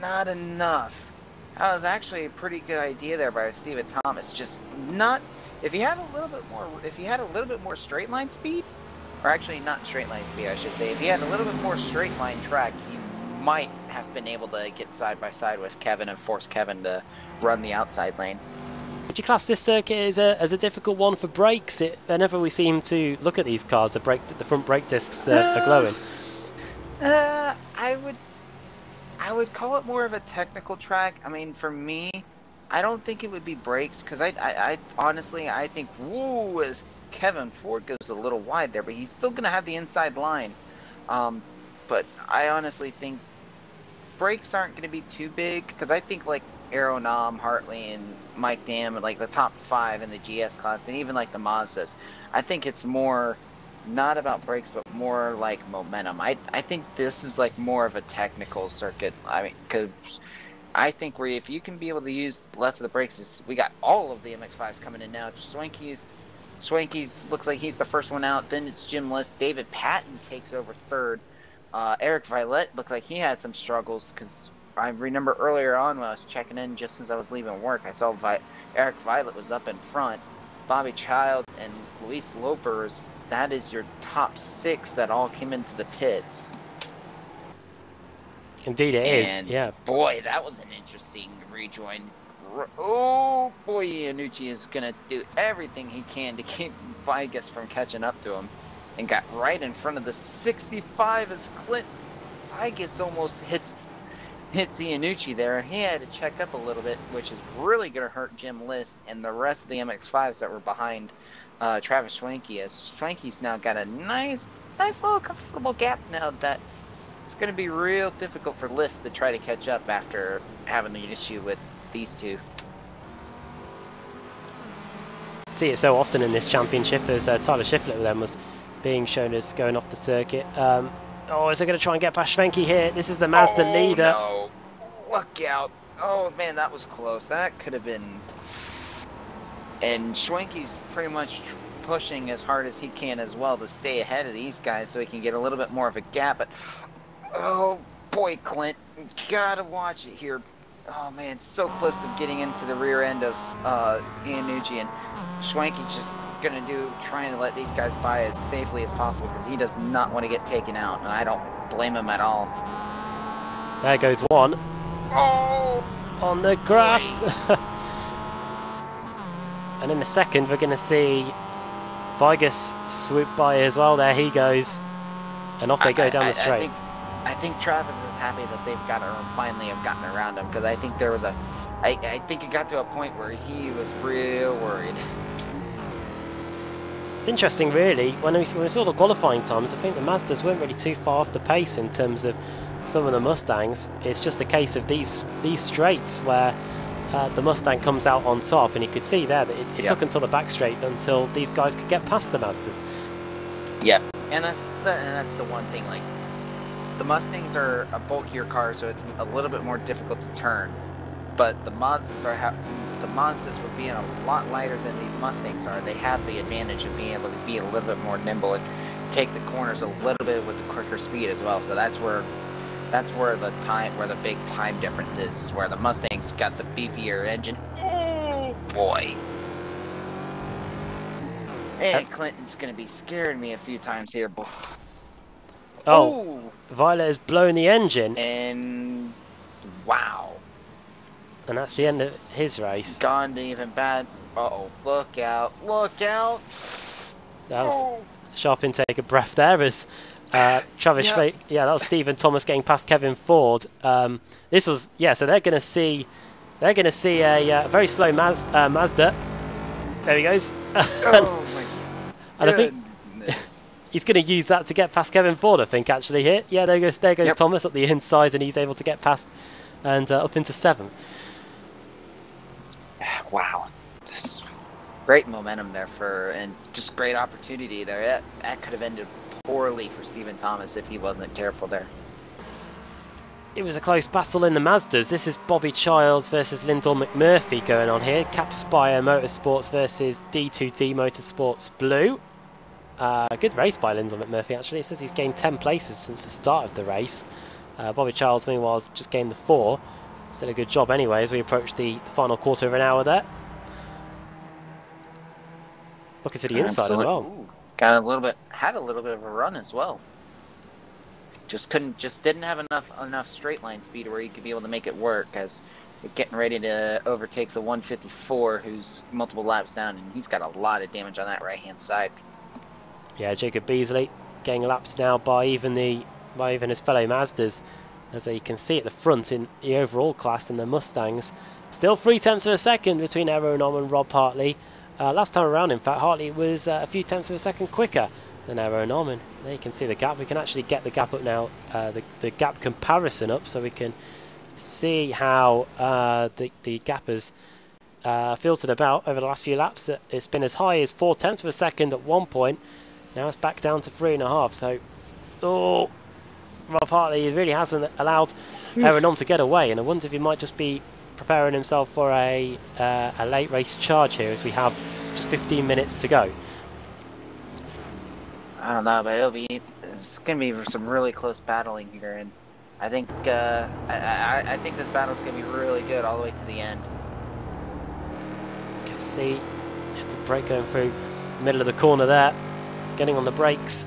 not enough. That was actually a pretty good idea there by Stephen Thomas. Just not. If he had a little bit more straight line speed, or actually not straight line speed, I should say. If he had a little bit more straight line track, he might have been able to get side by side with Kevin and force Kevin to run the outside lane. Would you class this circuit as a difficult one for brakes? Whenever we seem to look at these cars, the front brake discs are glowing. I would call it more of a technical track. I mean, for me, I don't think it would be brakes, because I honestly think as Kevin Ford goes a little wide there, but he's still going to have the inside line. But I honestly think brakes aren't going to be too big, because I think like Aero Nam, Hartley, and Mike Dam, like the top 5 in the GS class, and even like the Mazdas, I think it's more not about brakes, but more like momentum. I think this is like more of a technical circuit. I mean, because I think if you can be able to use less of the brakes, we got all of the MX-5s coming in now. Swanky's looks like he's the first one out. Then it's Jim List. David Patton takes over third. Eric Violet looked like he had some struggles, because I remember earlier on when I was checking in just as I was leaving work, I saw Eric Violet was up in front. Bobby Childs and Luis Lopers, that is your top 6 that all came into the pits. Indeed it is, yeah. Boy, that was an interesting rejoin. Oh boy, Iannucci is going to do everything he can to keep Vigas from catching up to him. And got right in front of the 65 as Clint Vigas almost hits Iannucci there. He had to check up a little bit, which is really going to hurt Jim List and the rest of the MX-5s that were behind Travis Schwenke. As Schwenke's now got a nice little comfortable gap now that it's going to be real difficult for List to try to catch up after having the issue with these two. See it so often in this championship, as Tyler Schiffler then was being shown as going off the circuit. Is they going to try and get past Schwenke here? This is the Mazda leader. No. Look out. Oh, man, that was close. That could have been... And Schwenke's pretty much pushing as hard as he can as well to stay ahead of these guys so he can get a little bit more of a gap. But, oh, boy, Clint, you got to watch it here. Oh, man, so close to getting into the rear end of Iannucci. And Schwenke's just trying to let these guys by as safely as possible, because he does not want to get taken out, and I don't blame him at all. There goes one. Oh! On the grass. And in a second we're going to see Vigas swoop by as well. There he goes, and off they go down the straight. I think Travis is happy that finally have gotten around him, because I think there was I think it got to a point where he was real worried. It's interesting, really. When we saw the qualifying times, I think the Mazdas weren't really too far off the pace in terms of some of the Mustangs. It's just a case of these straights where the Mustang comes out on top, and you could see there that it took until the back straight until these guys could get past the Mazdas. Yep, and that's the one thing. Like, the Mustangs are a bulkier car, so it's a little bit more difficult to turn. But the Mazdas with being a lot lighter than these Mustangs are, they have the advantage of being able to be a little bit more nimble and take the corners a little bit with the quicker speed as well. So that's where the big time difference is where the Mustang's got the beefier engine. Oh boy. And Clinton's gonna be scaring me a few times here. Oh, Violet has blown the engine. And wow. And that's the end of his race. Gone to even bad. Uh-oh, look out, look out. That was a sharp intake of breath there as Travis Schwenke, that was Stephen Thomas getting past Kevin Ford. This was, so they're going to see a very slow Mazda. There he goes. Oh my goodness. he's going to use that to get past Kevin Ford, I think, actually, here. Yeah, there goes Yep. Thomas up the inside, and he's able to get past and up into 7th. Wow. Just great momentum there and just great opportunity there. That could have ended poorly for Stephen Thomas if he wasn't careful there. It was a close battle in the Mazdas. This is Bobby Childs versus Lyndall McMurphy going on here. Capspire Motorsports versus D2D Motorsports Blue. Good race by Lyndall McMurphy, actually. It says he's gained 10 places since the start of the race. Bobby Childs, meanwhile, has just gained the 4. Still a good job anyway as we approach the final quarter of an hour there. Looking to the inside as well. Ooh, had a little bit of a run as well. Just didn't have enough straight line speed where he could be able to make it work, as we're getting ready to overtake the 154, who's multiple laps down, and he's got a lot of damage on that right hand side. Yeah, Jacob Beasley getting laps now by even his fellow Mazdas, as you can see at the front in the overall class in the Mustangs. Still 0.3 of a second between Errol Nom and Rob Hartley. Last time around, in fact, Hartley was a few tenths of a second quicker than Errol Nom, and there you can see the gap. We can actually get the gap up now, the gap comparison up, so we can see how the gap has filtered about over the last few laps. It's been as high as 0.4 of a second at one point. Now it's back down to 3.5. So, Rob Hartley really hasn't allowed Errol Nom to get away, and I wonder if he might just be preparing himself for a late race charge here, as we have just 15 minutes to go. I don't know, but it's gonna be some really close battling here, and I think I think this battle's gonna be really good all the way to the end. You can see, had to brake going through the middle of the corner there, getting on the brakes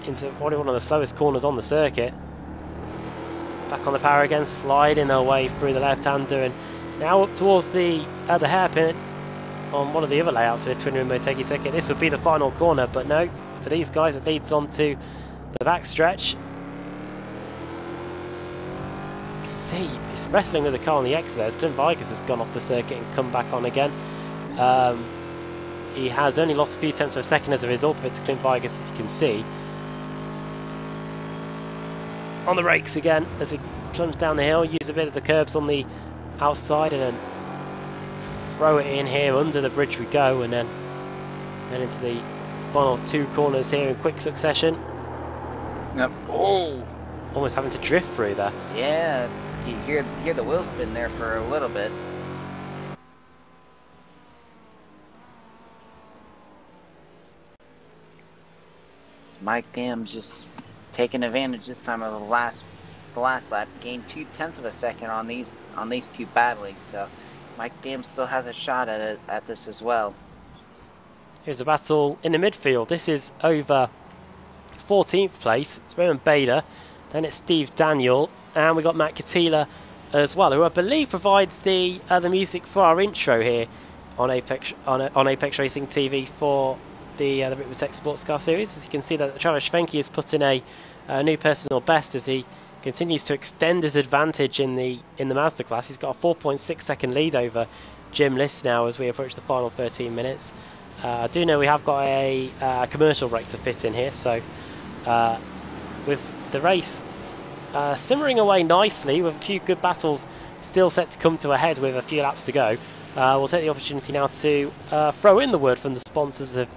into probably one of the slowest corners on the circuit. Back on the power again, sliding their way through the left-hander, and now up towards the hairpin on one of the other layouts of this Twin Ring Motegi circuit. This would be the final corner, but no, for these guys it leads on to the backstretch. You can see he's wrestling with the car on the exit there, as Clint Vickers has gone off the circuit and come back on again. He has only lost a few tenths of a second as a result of it to Clint Vickers, as you can see. On the brakes again as we plunge down the hill, use a bit of the curbs on the outside, and then throw it in here. Under the bridge we go, and then into the final 2 corners here in quick succession. Yep. Oh, almost having to drift through there. Yeah, you hear the wheel spin there for a little bit. Mike Dam's just taking advantage this time of the last lap. Gained 0.2 of a second on these two battling, so Mike Dam still has a shot at this as well. Here's a battle in the midfield. This is over 14th place. It's Raymond Bader, then it's Steve Daniel, and we got Matt Katila as well, who I believe provides the music for our intro here on Apex Racing TV for the Ricmotech Sports Car Series. As you can see, that Travis Schwenke has put in a new personal best as he continues to extend his advantage in the Mazda class. He's got a 4.6 second lead over Jim Liss now as we approach the final 13 minutes. I do know we have got a commercial break to fit in here, so with the race simmering away nicely, with a few good battles still set to come to a head with a few laps to go, we'll take the opportunity now to throw in the word from the sponsors of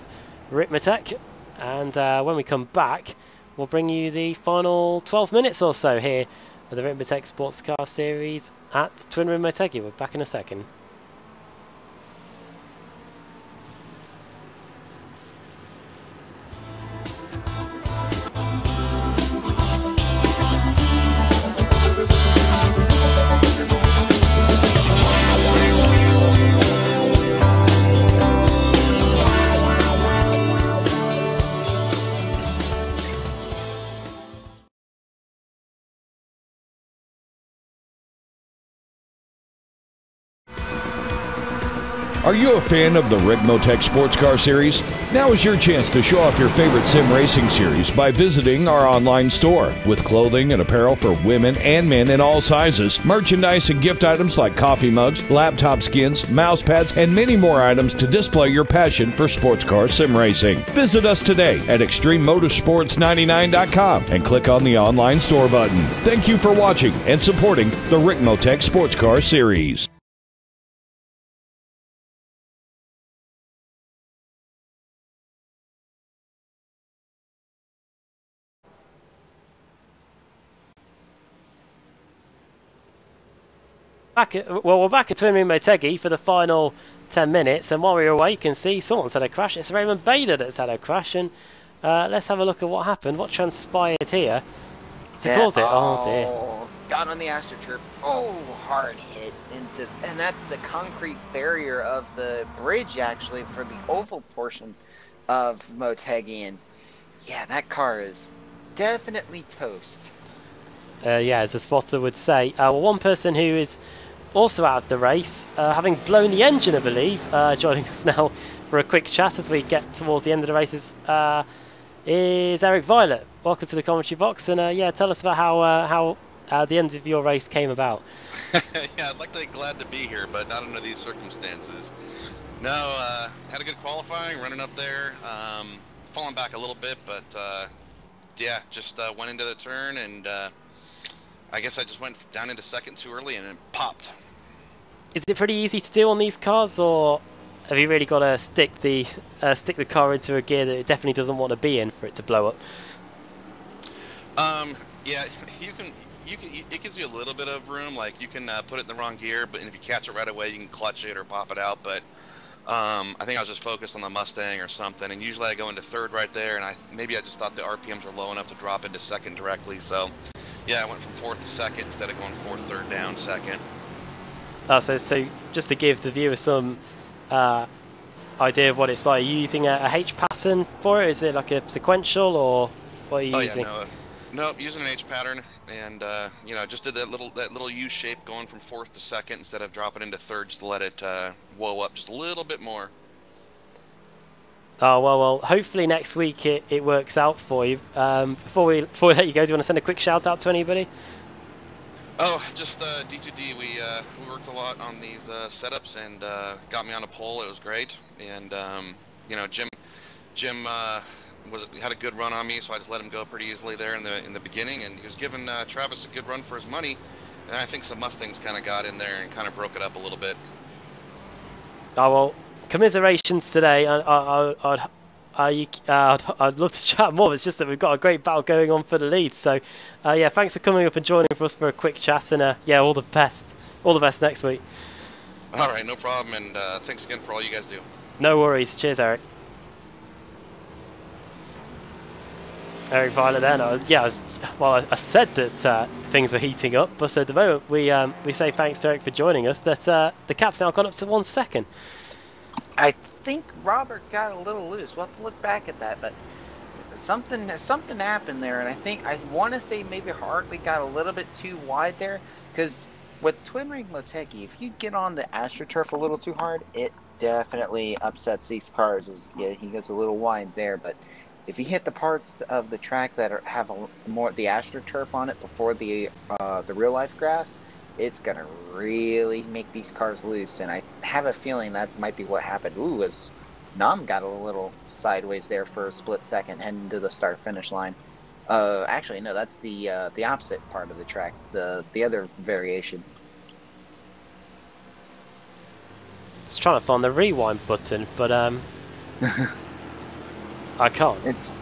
Ricmotech, and when we come back, we'll bring you the final 12 minutes or so here for the Ricmotech Sports Car Series at Twin Ring Motegi. We're back in a second. Are you a fan of the Ricmotech Sports Car Series? Now is your chance to show off your favorite sim racing series by visiting our online store. With clothing and apparel for women and men in all sizes, merchandise and gift items like coffee mugs, laptop skins, mouse pads, and many more items to display your passion for sports car sim racing. Visit us today at ExtremeMotorsports99.com and click on the online store button. Thank you for watching and supporting the Ricmotech Sports Car Series. We're back at Twin Ring Motegi for the final 10 minutes, and while we're away, you can see someone's had a crash. It's Raymond Bader that's had a crash, and let's have a look at what happened, what transpired here to cause it. Oh dear. Got on the AstroTurf. Oh, hard hit into, and that's the concrete barrier of the bridge actually for the oval portion of Motegi, and yeah, that car is definitely toast. Yeah, as a spotter would say. Well, one person who is also out of the race, having blown the engine, I believe, joining us now for a quick chat as we get towards the end of the races, is Eric Violet. Welcome to the commentary box, and yeah, tell us about how the end of your race came about. Yeah, I'd like to be glad to be here, but not under these circumstances. No, had a good qualifying, running up there, falling back a little bit, but yeah, just went into the turn, and I guess I just went down into second too early, and it popped. Is it pretty easy to do on these cars, or have you really got to stick the car into a gear that it definitely doesn't want to be in for it to blow up? Yeah, it gives you a little bit of room. Like you can put it in the wrong gear, but if you catch it right away, you can clutch it or pop it out. But I think I was just focused on the Mustang or something, and usually I go into third right there, and maybe I just thought the RPMs were low enough to drop into second directly. So yeah, I went from fourth to second instead of going fourth, third down, second. Oh, so just to give the viewer some idea of what it's like, are you using a H pattern for it? Is it like a sequential, or what are you using? Yeah, no, using an H pattern, and you know, just did that little U shape going from fourth to second instead of dropping into third, just to let it whoa up just a little bit more. Oh well, hopefully next week it works out for you. Before we let you go, do you want to send a quick shout out to anybody? Oh, just D2D. We worked a lot on these setups, and got me on a pole. It was great, and you know, Jim had a good run on me, so I just let him go pretty easily there in the beginning, and he was giving Travis a good run for his money, and I think some Mustangs kind of got in there and kind of broke it up a little bit. Oh well, commiserations today. I'd love to chat more. It's just that we've got a great battle going on for the lead. So, yeah, thanks for coming up and joining for us for a quick chat. And yeah, all the best next week. All right, no problem. And thanks again for all you guys do. No worries. Cheers, Eric. Eric Violet then. I said that things were heating up, but at the moment we say thanks to Eric for joining us. That the cap's now gone up to 1 second. I think Robert got a little loose. We'll have to look back at that, but something happened there, and I want to say maybe Hartley got a little bit too wide there, because with Twin Ring Motegi, if you get on the AstroTurf a little too hard, it definitely upsets these cars. Yeah, he gets a little wide there, but if you hit the parts of the track that have more the AstroTurf on it before the real life grass, it's gonna really make these cars loose, and I have a feeling that might be what happened. Ooh, as Nam got a little sideways there for a split second, heading to the start-finish line. Actually, no, that's the opposite part of the track, the other variation. Just trying to find the rewind button, but I can't.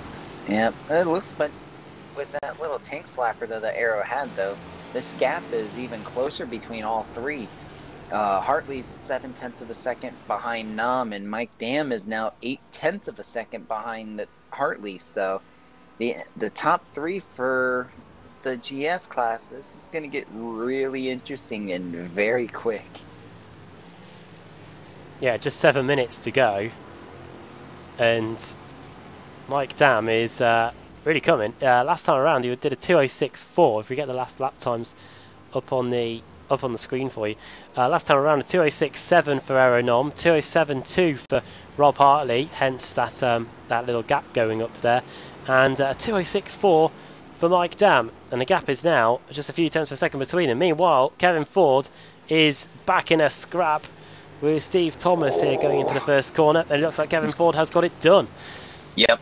Yeah, it looks, but with that little tank slapper that the Arrow had, though, this gap is even closer between all three. Hartley's 0.7 of a second behind Nam, and Mike Dam is now 0.8 of a second behind Hartley. So the top three for the GS class, this is going to get really interesting and very quick. Yeah, just 7 minutes to go, and Mike Dam is really coming. Last time around, he did a 2:06.4. If we get the last lap times up on the up on the screen for you. Last time around, a 206.7 for Aeronom, 207.2 for Rob Hartley, hence that that little gap going up there, and 206.4 for Mike Dam, and the gap is now just a few tenths of a second between them. Meanwhile, Kevin Ford is back in a scrap with Steve Thomas here going into the first corner, and it looks like Kevin Ford has got it done. Yep.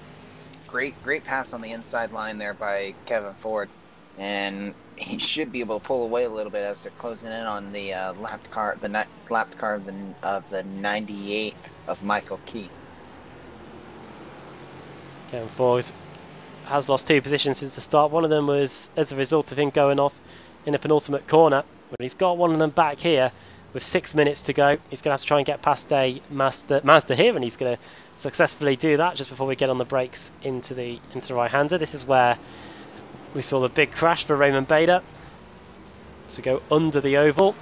Great pass on the inside line there by Kevin Ford, and he should be able to pull away a little bit as they're closing in on the lapped car of the 98 of Michael Key. Kevin Ford has lost 2 positions since the start. One of them was as a result of him going off in the penultimate corner, but he's got one of them back here with 6 minutes to go. He's going to have to try and get past a Mazda here, and he's going to successfully do that just before we get on the brakes into the right-hander. This is where we saw the big crash for Raymond Bader. So we go under the oval.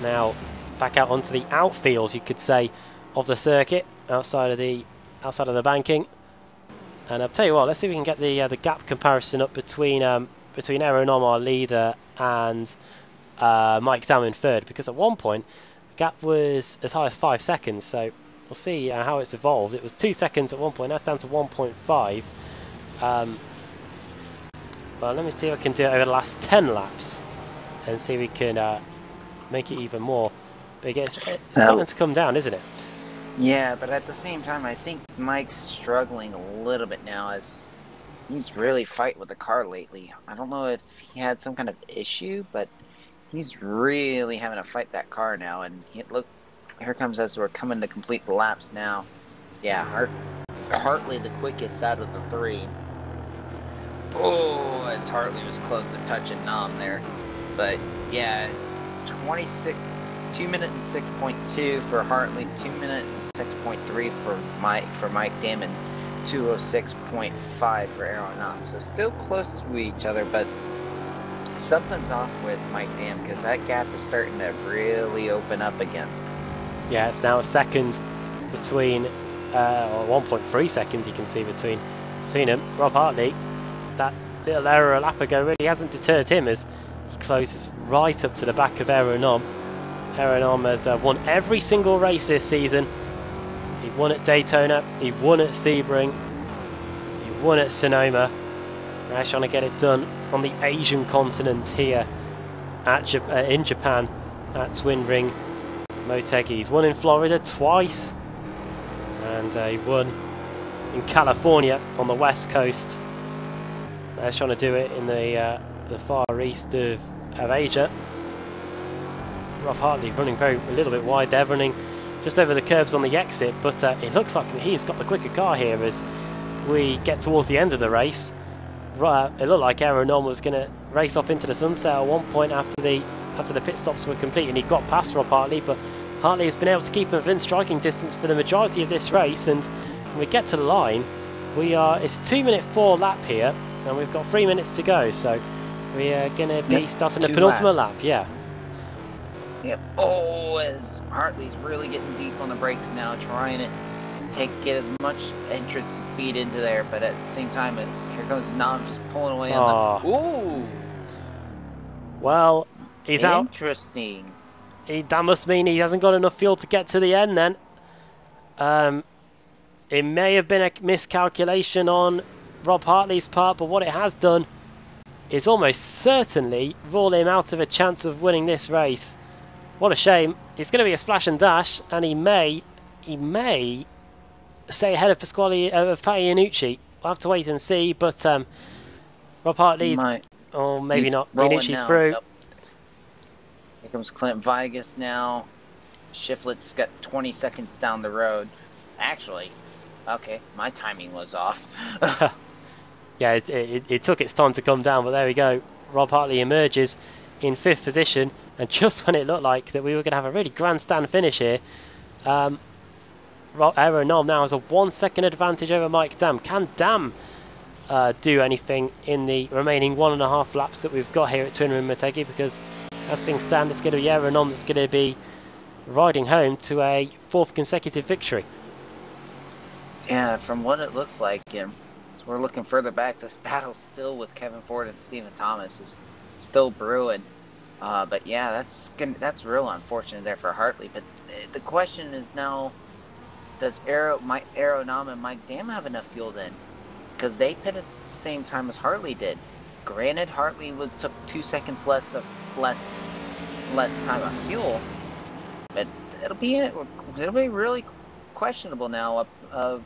Now back out onto the outfield, you could say, of the circuit, outside of the banking. And I'll tell you what, let's see if we can get the gap comparison up between Aeronom, our leader, and Mike Dam in third, because at one point the gap was as high as 5 seconds, so we'll see how it's evolved. It was 2 seconds at one point, that's down to 1.5. Well, let me see if I can do it over the last 10 laps and see if we can make it even more. But it's starting to come down, isn't it? Yeah, but at the same time, I think Mike's struggling a little bit now as he's really fighting with the car lately. I don't know if he had some kind of issue, but he's really having to fight that car now. And look, here comes as we're coming to complete the laps now. Yeah, Hartley the quickest out of the 3. Oh, as Hartley was close to touching Nom there. But yeah, 2 minute and 6.2 for Hartley, 2 minute and 6.3 for Mike Dam, and 206.5 for Aeronom. So still close to each other, but something's off with Mike Dam because that gap is starting to really open up again. Yeah, it's now a second between, or 1.3 seconds you can see between him. Rob Hartley, that little error a lap ago really hasn't deterred him as he closes right up to the back of Aeronom. Aeronom has won every single race this season. He won at Daytona, he won at Sebring, he won at Sonoma. Now he's trying to get it done on the Asian continent here at in Japan at Twin Ring Motegi. He's won in Florida twice, and he won in California on the west coast. Now he's trying to do it in the far east of Asia. Rob Hartley running a little bit wide there, running just over the curbs on the exit, but it looks like he's got the quicker car here as we get towards the end of the race. It looked like Aeronom was going to race off into the sunset at one point after the pit stops were complete, and he got past Rob Hartley, but Hartley has been able to keep him within striking distance for the majority of this race, and when we get to the line, it's a 2 minute 4 lap here, and we've got 3 minutes to go, so we are going to be starting the penultimate lap. Yeah. Yep. Oh, as Hartley's really getting deep on the brakes now, trying to get as much entrance speed into there, but at the same time, here comes Nom just pulling away on the... Ooh! Well, he's out. Interesting. That must mean he hasn't got enough fuel to get to the end then. It may have been a miscalculation on Rob Hartley's part, but what it has done is almost certainly rule him out of a chance of winning this race. What a shame. It's going to be a splash and dash, and he may stay ahead of Pasquale of Patty Iannucci. We'll have to wait and see, but Rob Hartley's... Oh, maybe not. Iannucci's through. Yep. Here comes Clint Vigas now. Shiflett's got 20 seconds down the road. Actually, okay, my timing was off. Yeah, it took its time to come down, but there we go. Rob Hartley emerges in 5th position, and just when it looked like that we were going to have a really grandstand finish here, Aeronom now has a 1 second advantage over Mike Dam. Can Dam do anything in the remaining 1.5 laps that we've got here at Twin Ring Motegi? Because as things stand, it's going to be Aeronom that's going to be riding home to a 4th consecutive victory. Yeah, from what it looks like, we're looking further back. This battle's still with Kevin Ford and Stephen Thomas. As still brewing. But yeah, that's real unfortunate there for Hartley. But the question is now, does Aeronom and Mike Dam have enough fuel then? Because they pitted at the same time as Hartley did. Granted, Hartley took 2 seconds less time of fuel, but it'll be really questionable now of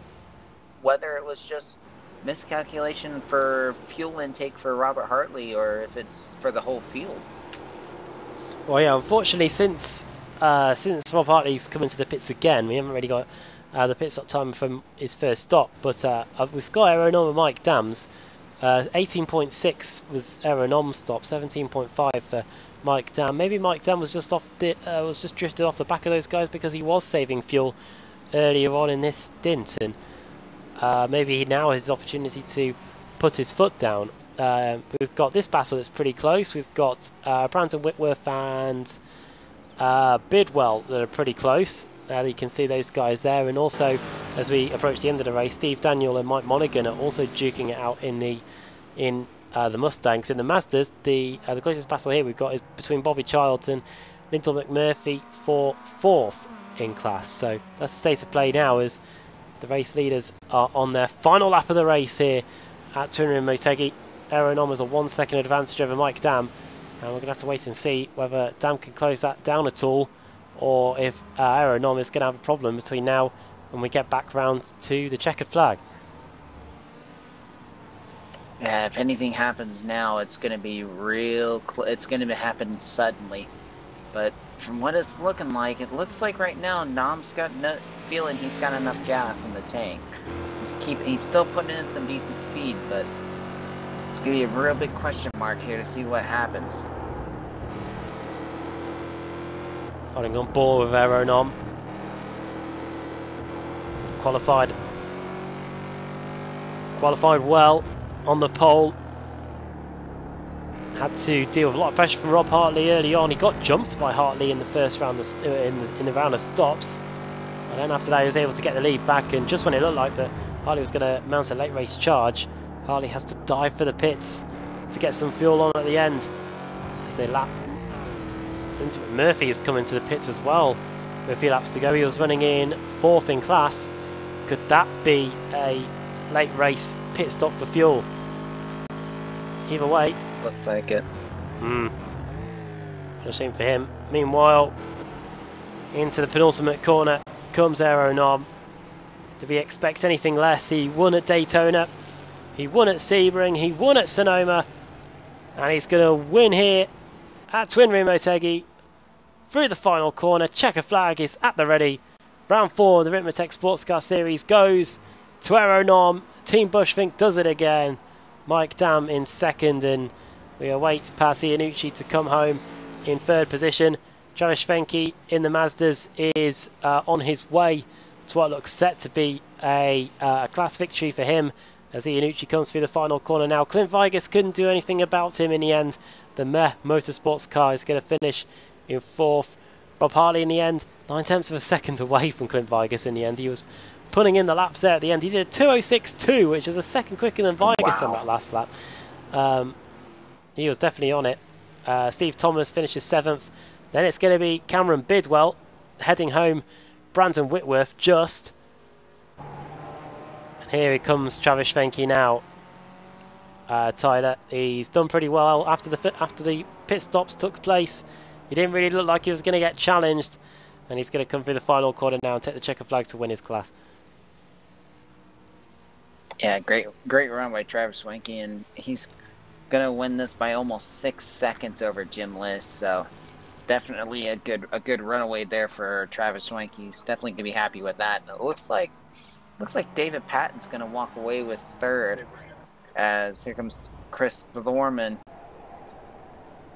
whether it was just miscalculation for fuel intake for Robert Hartley or if it's for the whole field. Well, yeah, unfortunately, since Rob Hartley's come into the pits again, we haven't really got the pit stop time from his first stop, but we've got Aeronom and Mike Dams. 18.6 was Aeronom's stop, 17.5 for Mike Dam. Maybe Mike Dam was just drifted off the back of those guys because he was saving fuel earlier on in this stint, and maybe now has his opportunity to put his foot down. We've got this battle that's pretty close. We've got Brandon Whitworth and Bidwell that are pretty close. You can see those guys there, and also as we approach the end of the race, Steve Daniel and Mike Monaghan are also duking it out in the Mustangs. In the Mazdas, the closest battle here we've got is between Bobby Childs and Lyndall McMurphy for 4th in class. So that's the state of play now as the race leaders are on their final lap of the race here at Twin Ring Motegi. Aeronom has a 1 second advantage over Mike Dam, and we're going to have to wait and see whether Dam can close that down at all, or if Aeronom is going to have a problem between now and we get back round to the checkered flag. Yeah, if anything happens now, it's going to be it's going to happen suddenly. But from what it's looking like, it looks like right now Nom's got feeling he's got enough gas in the tank. He's still putting in some decent speed, but it's going to be a real big question mark here to see what happens. Holding on board with Aeronom. Qualified well on the pole. Had to deal with a lot of pressure from Rob Hartley early on. He got jumped by Hartley in the first round in the round of stops. And then after that he was able to get the lead back, and just when it looked like that Hartley was going to mount a late race charge, Hartley has to dive for the pits to get some fuel on at the end as they lap. Murphy is coming to the pits as well with a few laps to go. He was running in 4th in class. Could that be a late race pit stop for fuel? Either way, looks like it. What a shame for him. Meanwhile, into the penultimate corner comes Aeronom. Did we expect anything less? He won at Daytona, he won at Sebring, he won at Sonoma, and he's going to win here at Twin Ring Motegi through the final corner. Checker flag is at the ready. Round 4 of the Ricmotech Sports Car Series goes to Aeronom. Team Bushfink does it again. Mike Dam in 2nd, and we await Pasi Iannucci to come home in 3rd position. Travis Schwenke in the Mazdas is on his way to what looks set to be a class victory for him as Iannucci comes through the final corner now. Clint Vigus couldn't do anything about him in the end. The Meh Motorsports car is going to finish in 4th. Rob Hartley in the end, 9/10 of a second away from Clint Vigus in the end. He was putting in the laps there at the end. He did a 2:06.2, which is a second quicker than Vigus on that last lap. He was definitely on it. Steve Thomas finishes 7th. Then it's going to be Cameron Bidwell heading home. Brandon Whitworth just. And here he comes Travis Schwenke now. Tyler, he's done pretty well after the pit stops took place. He didn't really look like he was going to get challenged, and he's going to come through the final corner now and take the checker flag to win his class. Yeah, great run by Travis Schwenke, and he's going to win this by almost 6 seconds over Jim List. So definitely a good runaway there for Travis Schwenke. He's definitely going to be happy with that. And it looks like David Patton's going to walk away with 3rd. As here comes Chris Thorman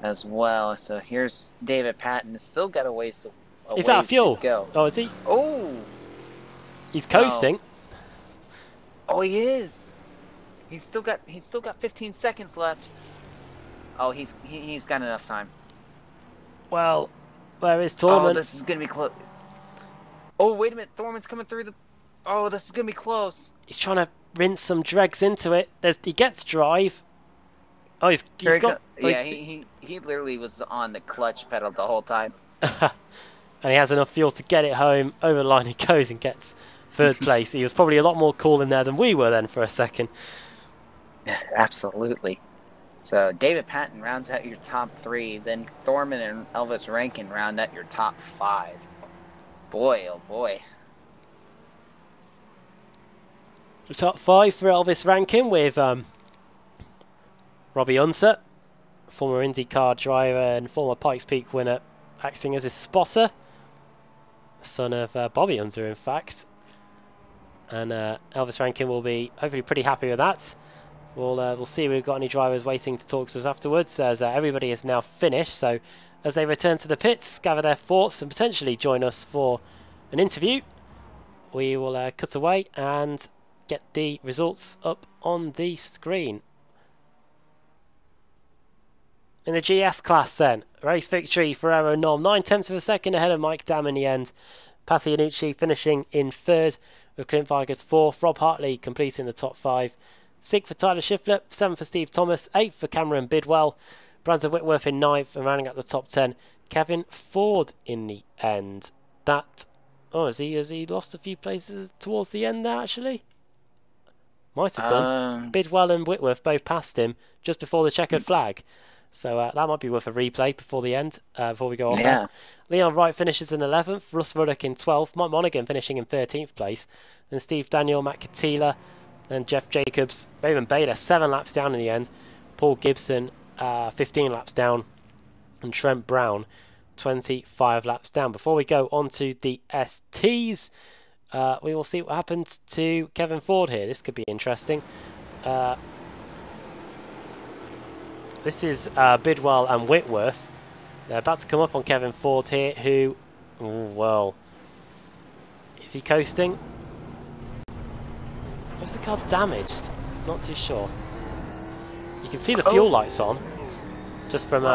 as well. So here's David Patton. Still got a ways to He's out of fuel. Go. Oh, is he? Oh, he's coasting. Oh, he is. He's still got 15 seconds left. Oh, he's got enough time. Well, where is Thorman? Oh, this is gonna be close. Oh, wait a minute. Thorman's coming through the. Oh, this is gonna be close. He's trying to rinse some dregs into it. He gets drive. Oh, he's got... Yeah, he literally was on the clutch pedal the whole time. And he has enough fuel to get it home. Over the line he goes and gets third place. He was probably a lot more cool in there than we were then for a second. Absolutely. So David Patton rounds out your top 3. Then Thorman and Elvis Rankin round out your top 5. Boy, oh boy. The top 5 for Elvis Rankin with Robbie Unser, former IndyCar driver and former Pikes Peak winner, acting as his spotter. Son of Bobby Unser, in fact. And Elvis Rankin will be hopefully pretty happy with that. We'll see if we've got any drivers waiting to talk to us afterwards, as everybody is now finished. So as they return to the pits, gather their thoughts and potentially join us for an interview, we will cut away and get the results up on the screen. In the GS class then, race victory for Aero Nom, 9/10 of a second ahead of Mike Dam in the end. Patti Iannucci finishing in 3rd, with Clint Vargas 4th, Rob Hartley completing the top 5. 6th for Tyler Schiffler, 7th for Steve Thomas, 8th for Cameron Bidwell, Brandon Whitworth in 9th, and rounding out the top 10, Kevin Ford in the end. That, has he lost a few places towards the end there actually? Might have done. Bidwell and Whitworth both passed him just before the checkered flag. So that might be worth a replay before the end, before we go off there. Leon Wright finishes in 11th, Russ Ruddock in 12th, Mike Monaghan finishing in 13th place, then Steve Daniel, Matt Katila, then Jeff Jacobs, Raymond Bader 7 laps down in the end, Paul Gibson 15 laps down, and Trent Brown 25 laps down. Before we go on to the STs, we will see what happens to Kevin Ford here. This could be interesting. This is Bidwell and Whitworth. They're about to come up on Kevin Ford here, who, well, is he coasting? Was the car damaged? Not too sure. You can see the fuel lights on, just from...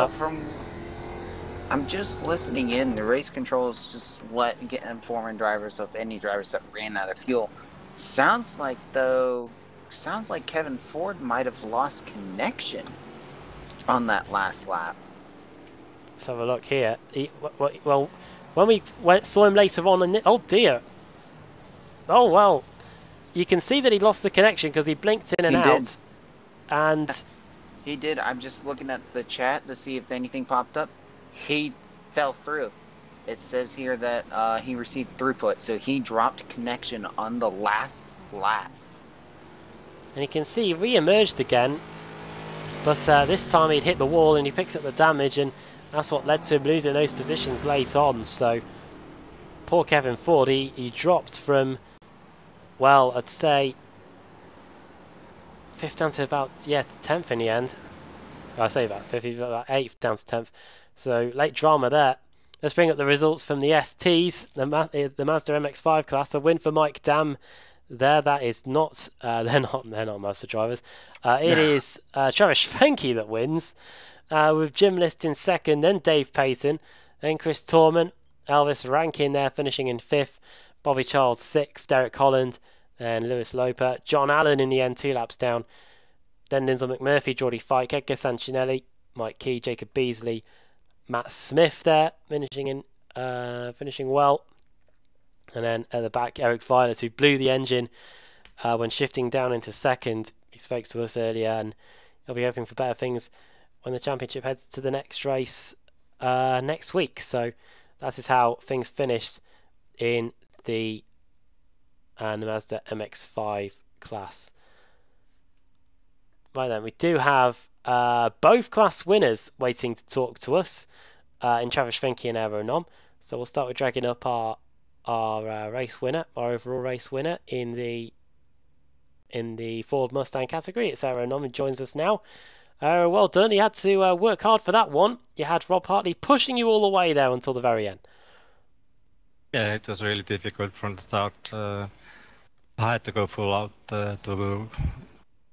I'm just listening in. The race controls just informing drivers of any drivers that ran out of fuel. Sounds like Kevin Ford might have lost connection on that last lap. Let's have a look here. Well, when we saw him later on, and oh dear. Oh well, you can see that he lost the connection because he blinked in and out. And he did. I'm just looking at the chat to see if anything popped up. He fell through. It says here that he received throughput, so he dropped connection on the last lap. And you can see he re-emerged again. But this time he'd hit the wall and he picks up the damage, and that's what led to him losing those positions late on. So poor Kevin Ford, he dropped from, well, I'd say 5th down to about, to 10th in the end. I say about 5th, about 8th down to 10th. So late drama there. Let's bring up the results from the STs, the Mazda MX-5 class. A win for Mike Dam. That is not they're not Mazda drivers. It is Travis Schwenke that wins, with Jim List in 2nd, then Dave Payton, then Chris Torman, Elvis Rankin there finishing in 5th, Bobby Charles 6th, Derek Holland, then Lewis Loper, John Allen in the end 2 laps down, then Denzel McMurphy, Geordie Fike, Edgar Sancinelli, Mike Key, Jacob Beasley, Matt Smith there finishing well. And then at the back, Eric Violet, who blew the engine when shifting down into 2nd. He spoke to us earlier, and he'll be hoping for better things when the championship heads to the next race next week. So that is how things finished in the Mazda MX-5 class. Right then, we do have both class winners waiting to talk to us in Travis Schwenke and Aero Nom. So we'll start with dragging up our race winner, our overall race winner in the Ford Mustang category. It's Aero Nom, who joins us now. Well done. You had to work hard for that one. You had Rob Hartley pushing you all the way there until the very end. Yeah, it was really difficult from the start. I had to go full out to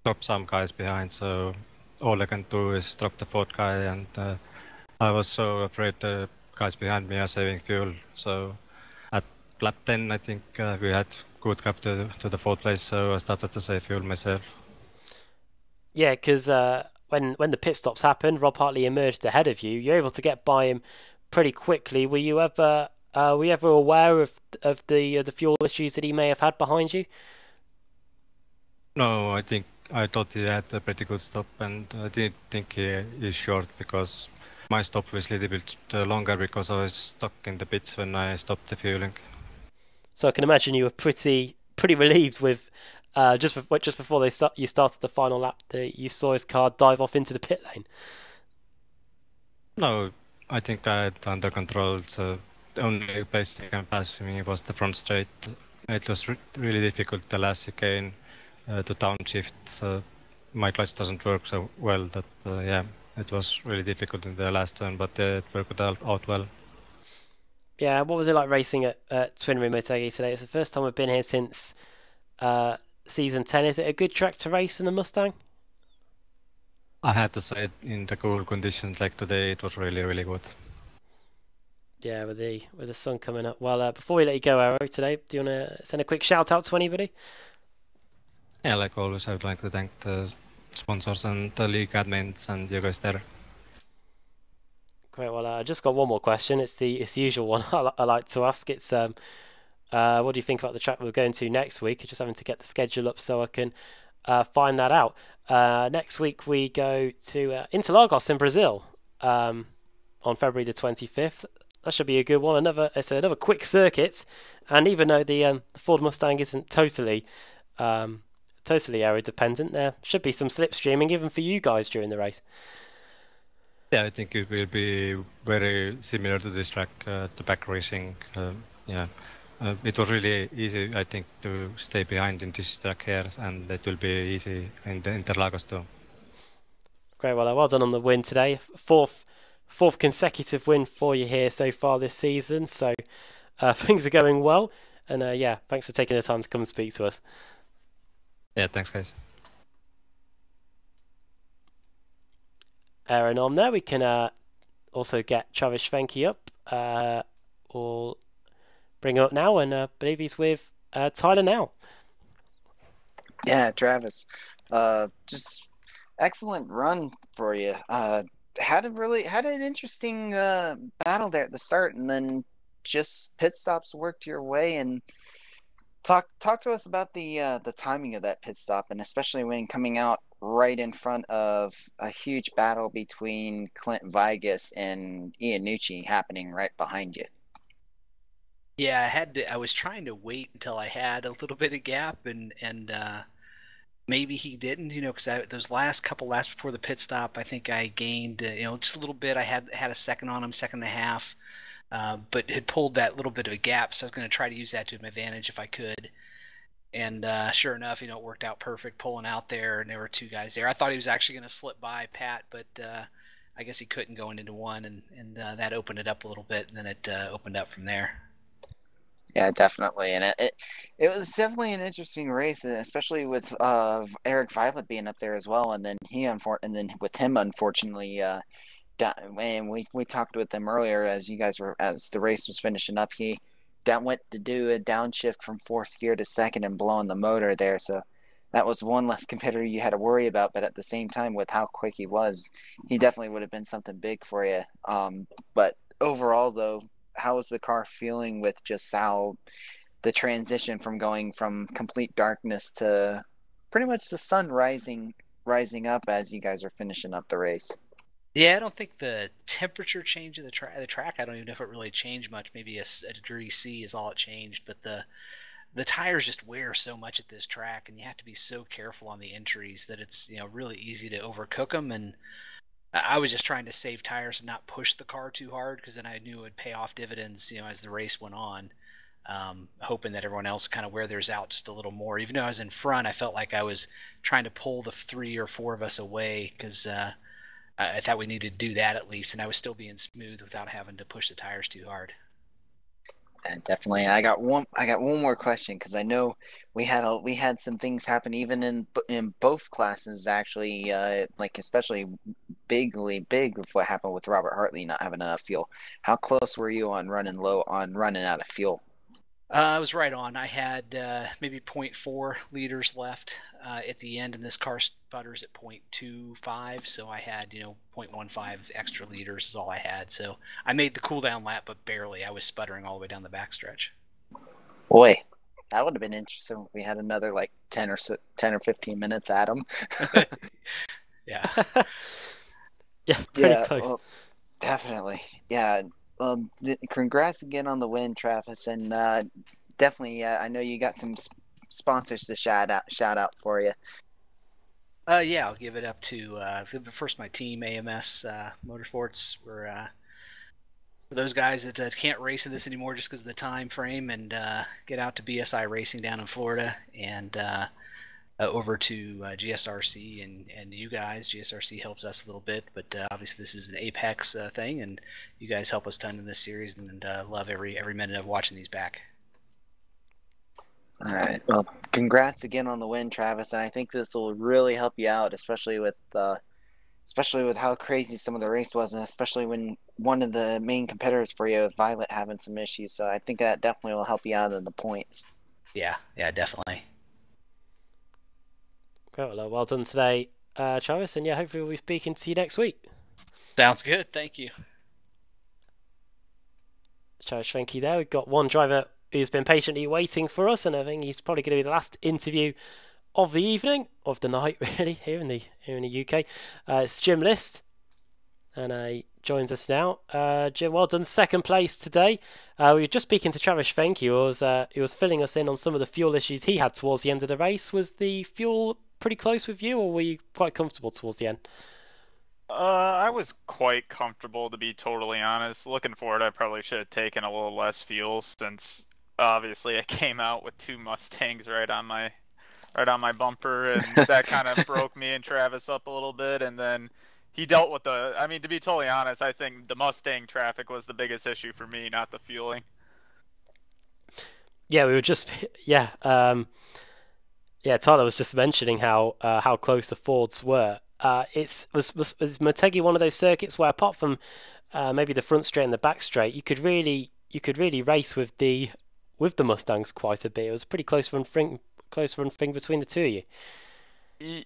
drop some guys behind, so all I can do is drop the fourth guy, and I was so afraid the guys behind me are saving fuel. So at lap 10, I think we had good gap to the fourth place, so I started to save fuel myself. Yeah, because when the pit stops happened, Rob Hartley emerged ahead of you. You're able to get by him pretty quickly. Were you ever aware of the fuel issues that he may have had behind you? No, I thought he had a pretty good stop, and I didn't think he is short because my stop was a little bit longer because I was stuck in the pits when I stopped the fueling. So I can imagine you were pretty relieved with just before you started the final lap that you saw his car dive off into the pit lane. No, I think I had under control. So the only place he can pass me was the front straight. It was really difficult the last chicane to downshift. My clutch doesn't work so well that yeah, it was really difficult in the last turn, but it worked out well. Yeah, what was it like racing at Twin Ring Motegi today? It's the first time I've been here since season 10. Is it a good track to race in the Mustang? I had to say, in the cool conditions like today, it was really good. Yeah, with the sun coming up. Well, before we let you go, Arrow, today, do you want to send a quick shout out to anybody? Yeah, like always, I would like to thank the sponsors and the league admins and you guys there. Great. Well, I just got one more question. It's the usual one I like to ask. It's what do you think about the track we're going to next week? Just having to get the schedule up so I can find that out. Next week we go to Interlagos in Brazil on February the 25th. That should be a good one. It's another quick circuit, and even though the Ford Mustang isn't totally aero dependent, there should be some slipstreaming even for you guys during the race. Yeah, I think it will be very similar to this track, the back racing. Yeah, it was really easy, I think, to stay behind in this track here, and it will be easy in the Interlagos too. Great, well done on the win today. Fourth consecutive win for you here so far this season. So things are going well, and yeah, thanks for taking the time to come and speak to us. Yeah, thanks, guys. And on there, we can also get Travis Schwenke up. We'll bring him up now, and I believe he's with Tyler now. Yeah, Travis. Just excellent run for you. Had an interesting battle there at the start, and then just pit stops worked your way. And talk to us about the timing of that pit stop, and especially when coming out right in front of a huge battle between Clint Vigas and Iannucci happening right behind you. Yeah, I was trying to wait until I had a little bit of gap, and maybe he didn't, because those last couple laps before the pit stop, I think I gained, just a little bit. I had a second on him, second and a half, but had pulled that little bit of a gap, so I was going to try to use that to my advantage if I could. And sure enough, it worked out perfect, pulling out there, and there were two guys there. I thought he was actually going to slip by Pat, but I guess he couldn't going into one, and that opened it up a little bit, and then it opened up from there. Yeah, definitely, and it was definitely an interesting race, especially with Eric Violet being up there as well, and then with him, unfortunately, and we talked with him earlier as the race was finishing up. He went to do a downshift from fourth gear to second and blowing the motor there, so that was one less competitor you had to worry about. But at the same time, with how quick he was, he definitely would have been something big for you. But overall, though, how was the car feeling with just how the transition from going from complete darkness to pretty much the sun rising up as you guys are finishing up the race? Yeah, I don't think the temperature change of the track, I don't even know if it really changed much. Maybe a degree C is all it changed, but the tires just wear so much at this track, and you have to be so careful on the entries that it's really easy to overcook them. And I was just trying to save tires and not push the car too hard, because then I knew it would pay off dividends as the race went on. Hoping that everyone else kind of wear theirs out just a little more. Even though I was in front, I felt like I was trying to pull the 3 or 4 of us away, because I thought we needed to do that at least, and I was still being smooth without having to push the tires too hard. And definitely, I got one more question, because I know we had some things happen even in both classes actually, like especially big with what happened with Robert Hartley not having enough fuel. How close were you on running out of fuel? I was right on. I had maybe 0.4 liters left at the end, and this car sputters at 0.25, so I had 0.15 extra liters is all I had. So I made the cool down lap, but barely. I was sputtering all the way down the backstretch. Boy, that would have been interesting if we had another like 10 or 15 minutes at him. Yeah. Yeah, pretty close. Well, definitely. Yeah. Congrats again on the win, Travis, and definitely. I know you got some sponsors to shout out for you. Yeah, I'll give it up to first my team, AMS Motorsports. We're those guys that can't race in this anymore just because of the time frame, and get out to BSI Racing down in Florida, and over to GSRC and you guys. GSRC helps us a little bit, but obviously this is an Apex thing, and you guys help us ton in this series, and love every minute of watching these back. All right. Well, congrats again on the win, Travis, and I think this will really help you out, especially with how crazy some of the race was, and especially when one of the main competitors for you, Violet, having some issues. So I think that definitely will help you out in the points. Yeah, definitely. Great, well done today, Travis, and yeah, hopefully we'll be speaking to you next week. Sounds good. Thank you. Travis Schwenke there. We've got one driver who's been patiently waiting for us, and I think he's probably going to be the last interview of the evening, of the night, really, here in the UK. It's Jim List, and he joins us now. Jim, well done, second place today. We were just speaking to Travis Schwenke, who was filling us in on some of the fuel issues he had towards the end of the race. Was the fuel pretty close with you, or were you quite comfortable towards the end? I was quite comfortable, to be totally honest. Looking forward, I probably should have taken a little less fuel, since obviously I came out with 2 Mustangs right on my bumper, and that kind of broke me and Travis up a little bit. And then he dealt with to be totally honest, I think the Mustang traffic was the biggest issue for me, not the fueling. Yeah, we were just Tyler was just mentioning how close the Fords were. Was Motegi one of those circuits where, apart from maybe the front straight and the back straight, you could really race with the Mustangs quite a bit? It was a pretty close run thing between the two of you.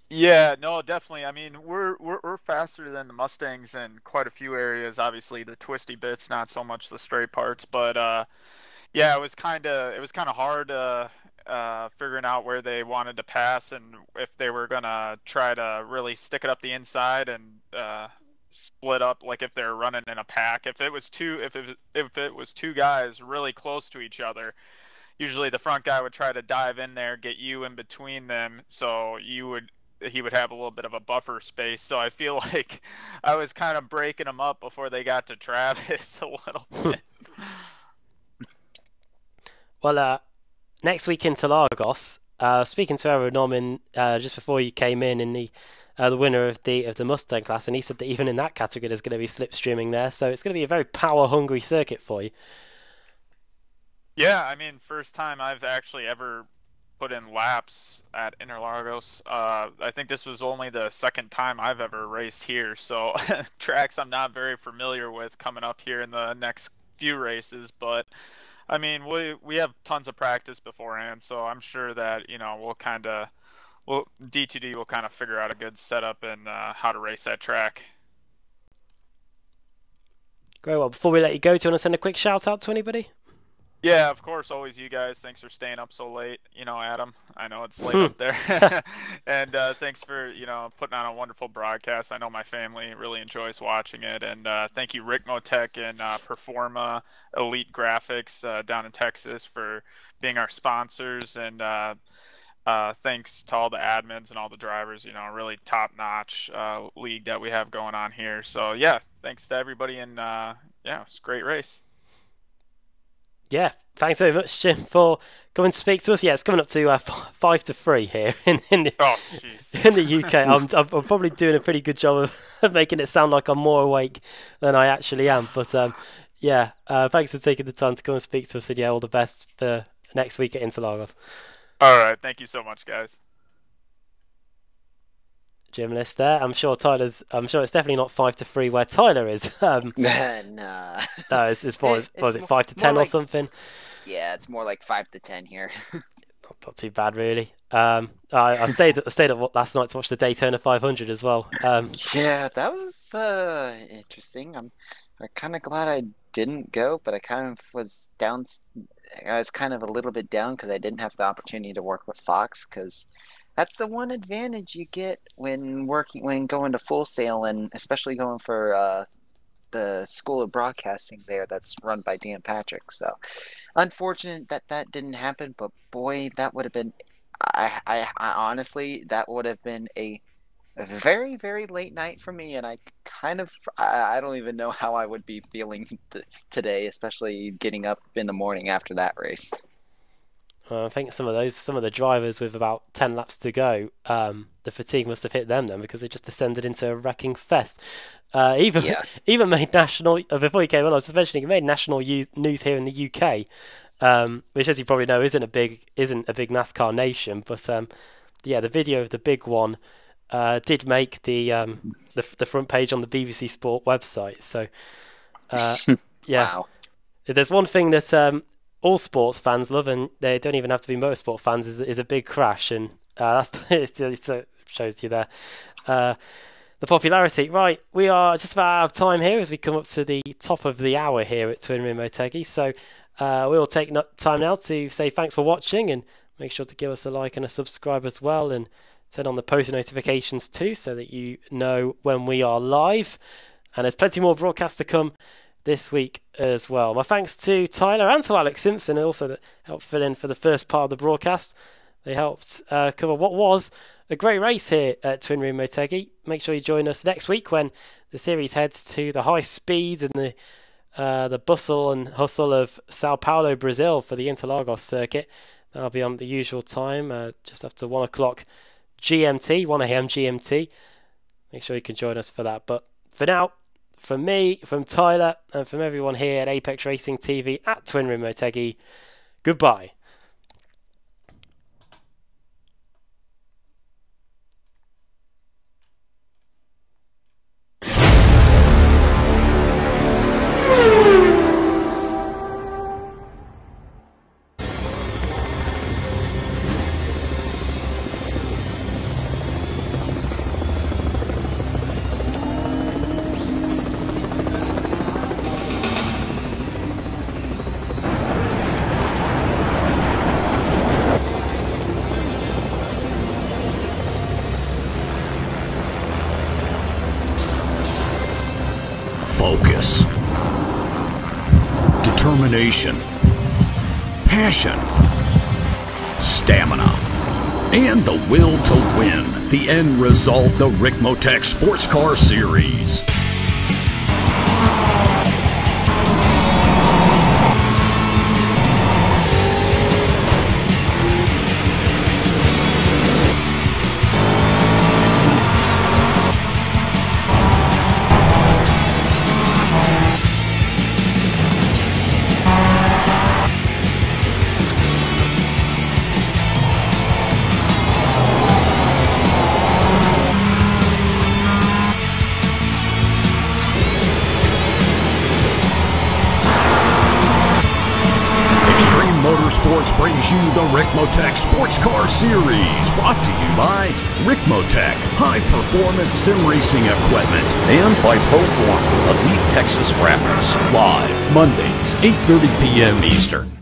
Yeah, no, definitely. I mean, we're faster than the Mustangs in quite a few areas. Obviously, the twisty bits, not so much the straight parts. But yeah, it was kind of hard figuring out where they wanted to pass, and if they were gonna try to really stick it up the inside and split up, like if they're running in a pack. If it was two guys really close to each other, usually the front guy would try to dive in there, get you in between them, so he would have a little bit of a buffer space. So I feel like I was kind of breaking them up before they got to Travis a little bit. Well, next week in Interlagos, speaking to Aaron Norman just before you came in the winner of the Mustang class, and he said that even in that category there's going to be slipstreaming there, so it's going to be a very power-hungry circuit for you. Yeah, I mean, first time I've actually ever put in laps at Interlagos. I think this was only the second time I've ever raced here, so tracks I'm not very familiar with coming up here in the next few races, but I mean, we have tons of practice beforehand, so I'm sure that, D2D will kind of figure out a good setup and how to race that track. Great. Well, before we let you go, do you want to send a quick shout out to anybody? Yeah, of course, always you guys. Thanks for staying up so late, Adam. I know it's late up there. And thanks for, putting on a wonderful broadcast. I know my family really enjoys watching it. And thank you, Ricmotech and Performa Elite Graphics down in Texas for being our sponsors. And thanks to all the admins and all the drivers, really top-notch league that we have going on here. So, yeah, thanks to everybody. And, it's a great race. Yeah, thanks very much, Jim, for coming to speak to us. Yeah, it's coming up to 5-3 here in the UK. I'm probably doing a pretty good job of making it sound like I'm more awake than I actually am. But thanks for taking the time to come and speak to us. And yeah, all the best for next week at Interlagos. All right, thank you so much, guys. Jim List there. I'm sure it's definitely not 5-3 where Tyler is. Nah. No, it's 5-10 or something. Yeah, it's more like 5 to 10 here. Not too bad, really. I stayed up last night to watch the Daytona 500 as well. Yeah, that was interesting. I'm kind of glad I didn't go, but I kind of was down. I was kind of a little bit down because I didn't have the opportunity to work with Fox, because that's the one advantage you get when going to Full Sail, and especially going for the School of Broadcasting there that's run by Dan Patrick. So unfortunate that didn't happen, but boy, that would have been I honestly, that would have been a very, very late night for me, and I don't even know how I would be feeling today, especially getting up in the morning after that race. I think some of the drivers with about 10 laps to go, the fatigue must have hit them then, because they just descended into a wrecking fest. Even made national. Before you came on, I was just mentioning it made national news here in the UK, which, as you probably know, isn't a big NASCAR nation. But the video of the big one did make the front page on the BBC Sport website. So Wow. There's one thing that all sports fans love, and they don't even have to be motorsport fans, is a big crash, and it shows you there the popularity. Right, we are just about out of time here as we come up to the top of the hour here at Twin Ring Motegi. So we will take time now to say thanks for watching, and make sure to give us a like and a subscribe as well, and turn on the post notifications too, so that you know when we are live. And there's plenty more broadcasts to come this week as well. My thanks to Tyler and to Alex Simpson, also that helped fill in for the first part of the broadcast. They helped cover what was a great race here at Twin Ring Motegi. Make sure you join us next week when the series heads to the high speeds and the bustle and hustle of Sao Paulo, Brazil for the Interlagos circuit. That'll be on the usual time, just after 1 o'clock GMT, 1 a.m. GMT. Make sure you can join us for that. But for now, from me, from Tyler, and from everyone here at Apex Racing TV at Twin Ring Motegi, goodbye. Focus, determination, passion, stamina, and the will to win. The end result, the Ricmotech Sports Car Series. Motorsports brings you the Ricmotech Sports Car Series, brought to you by Ricmotech, high-performance sim racing equipment, and by Proform, Elite Texas Graphics, live Mondays, 8:30 p.m. Eastern.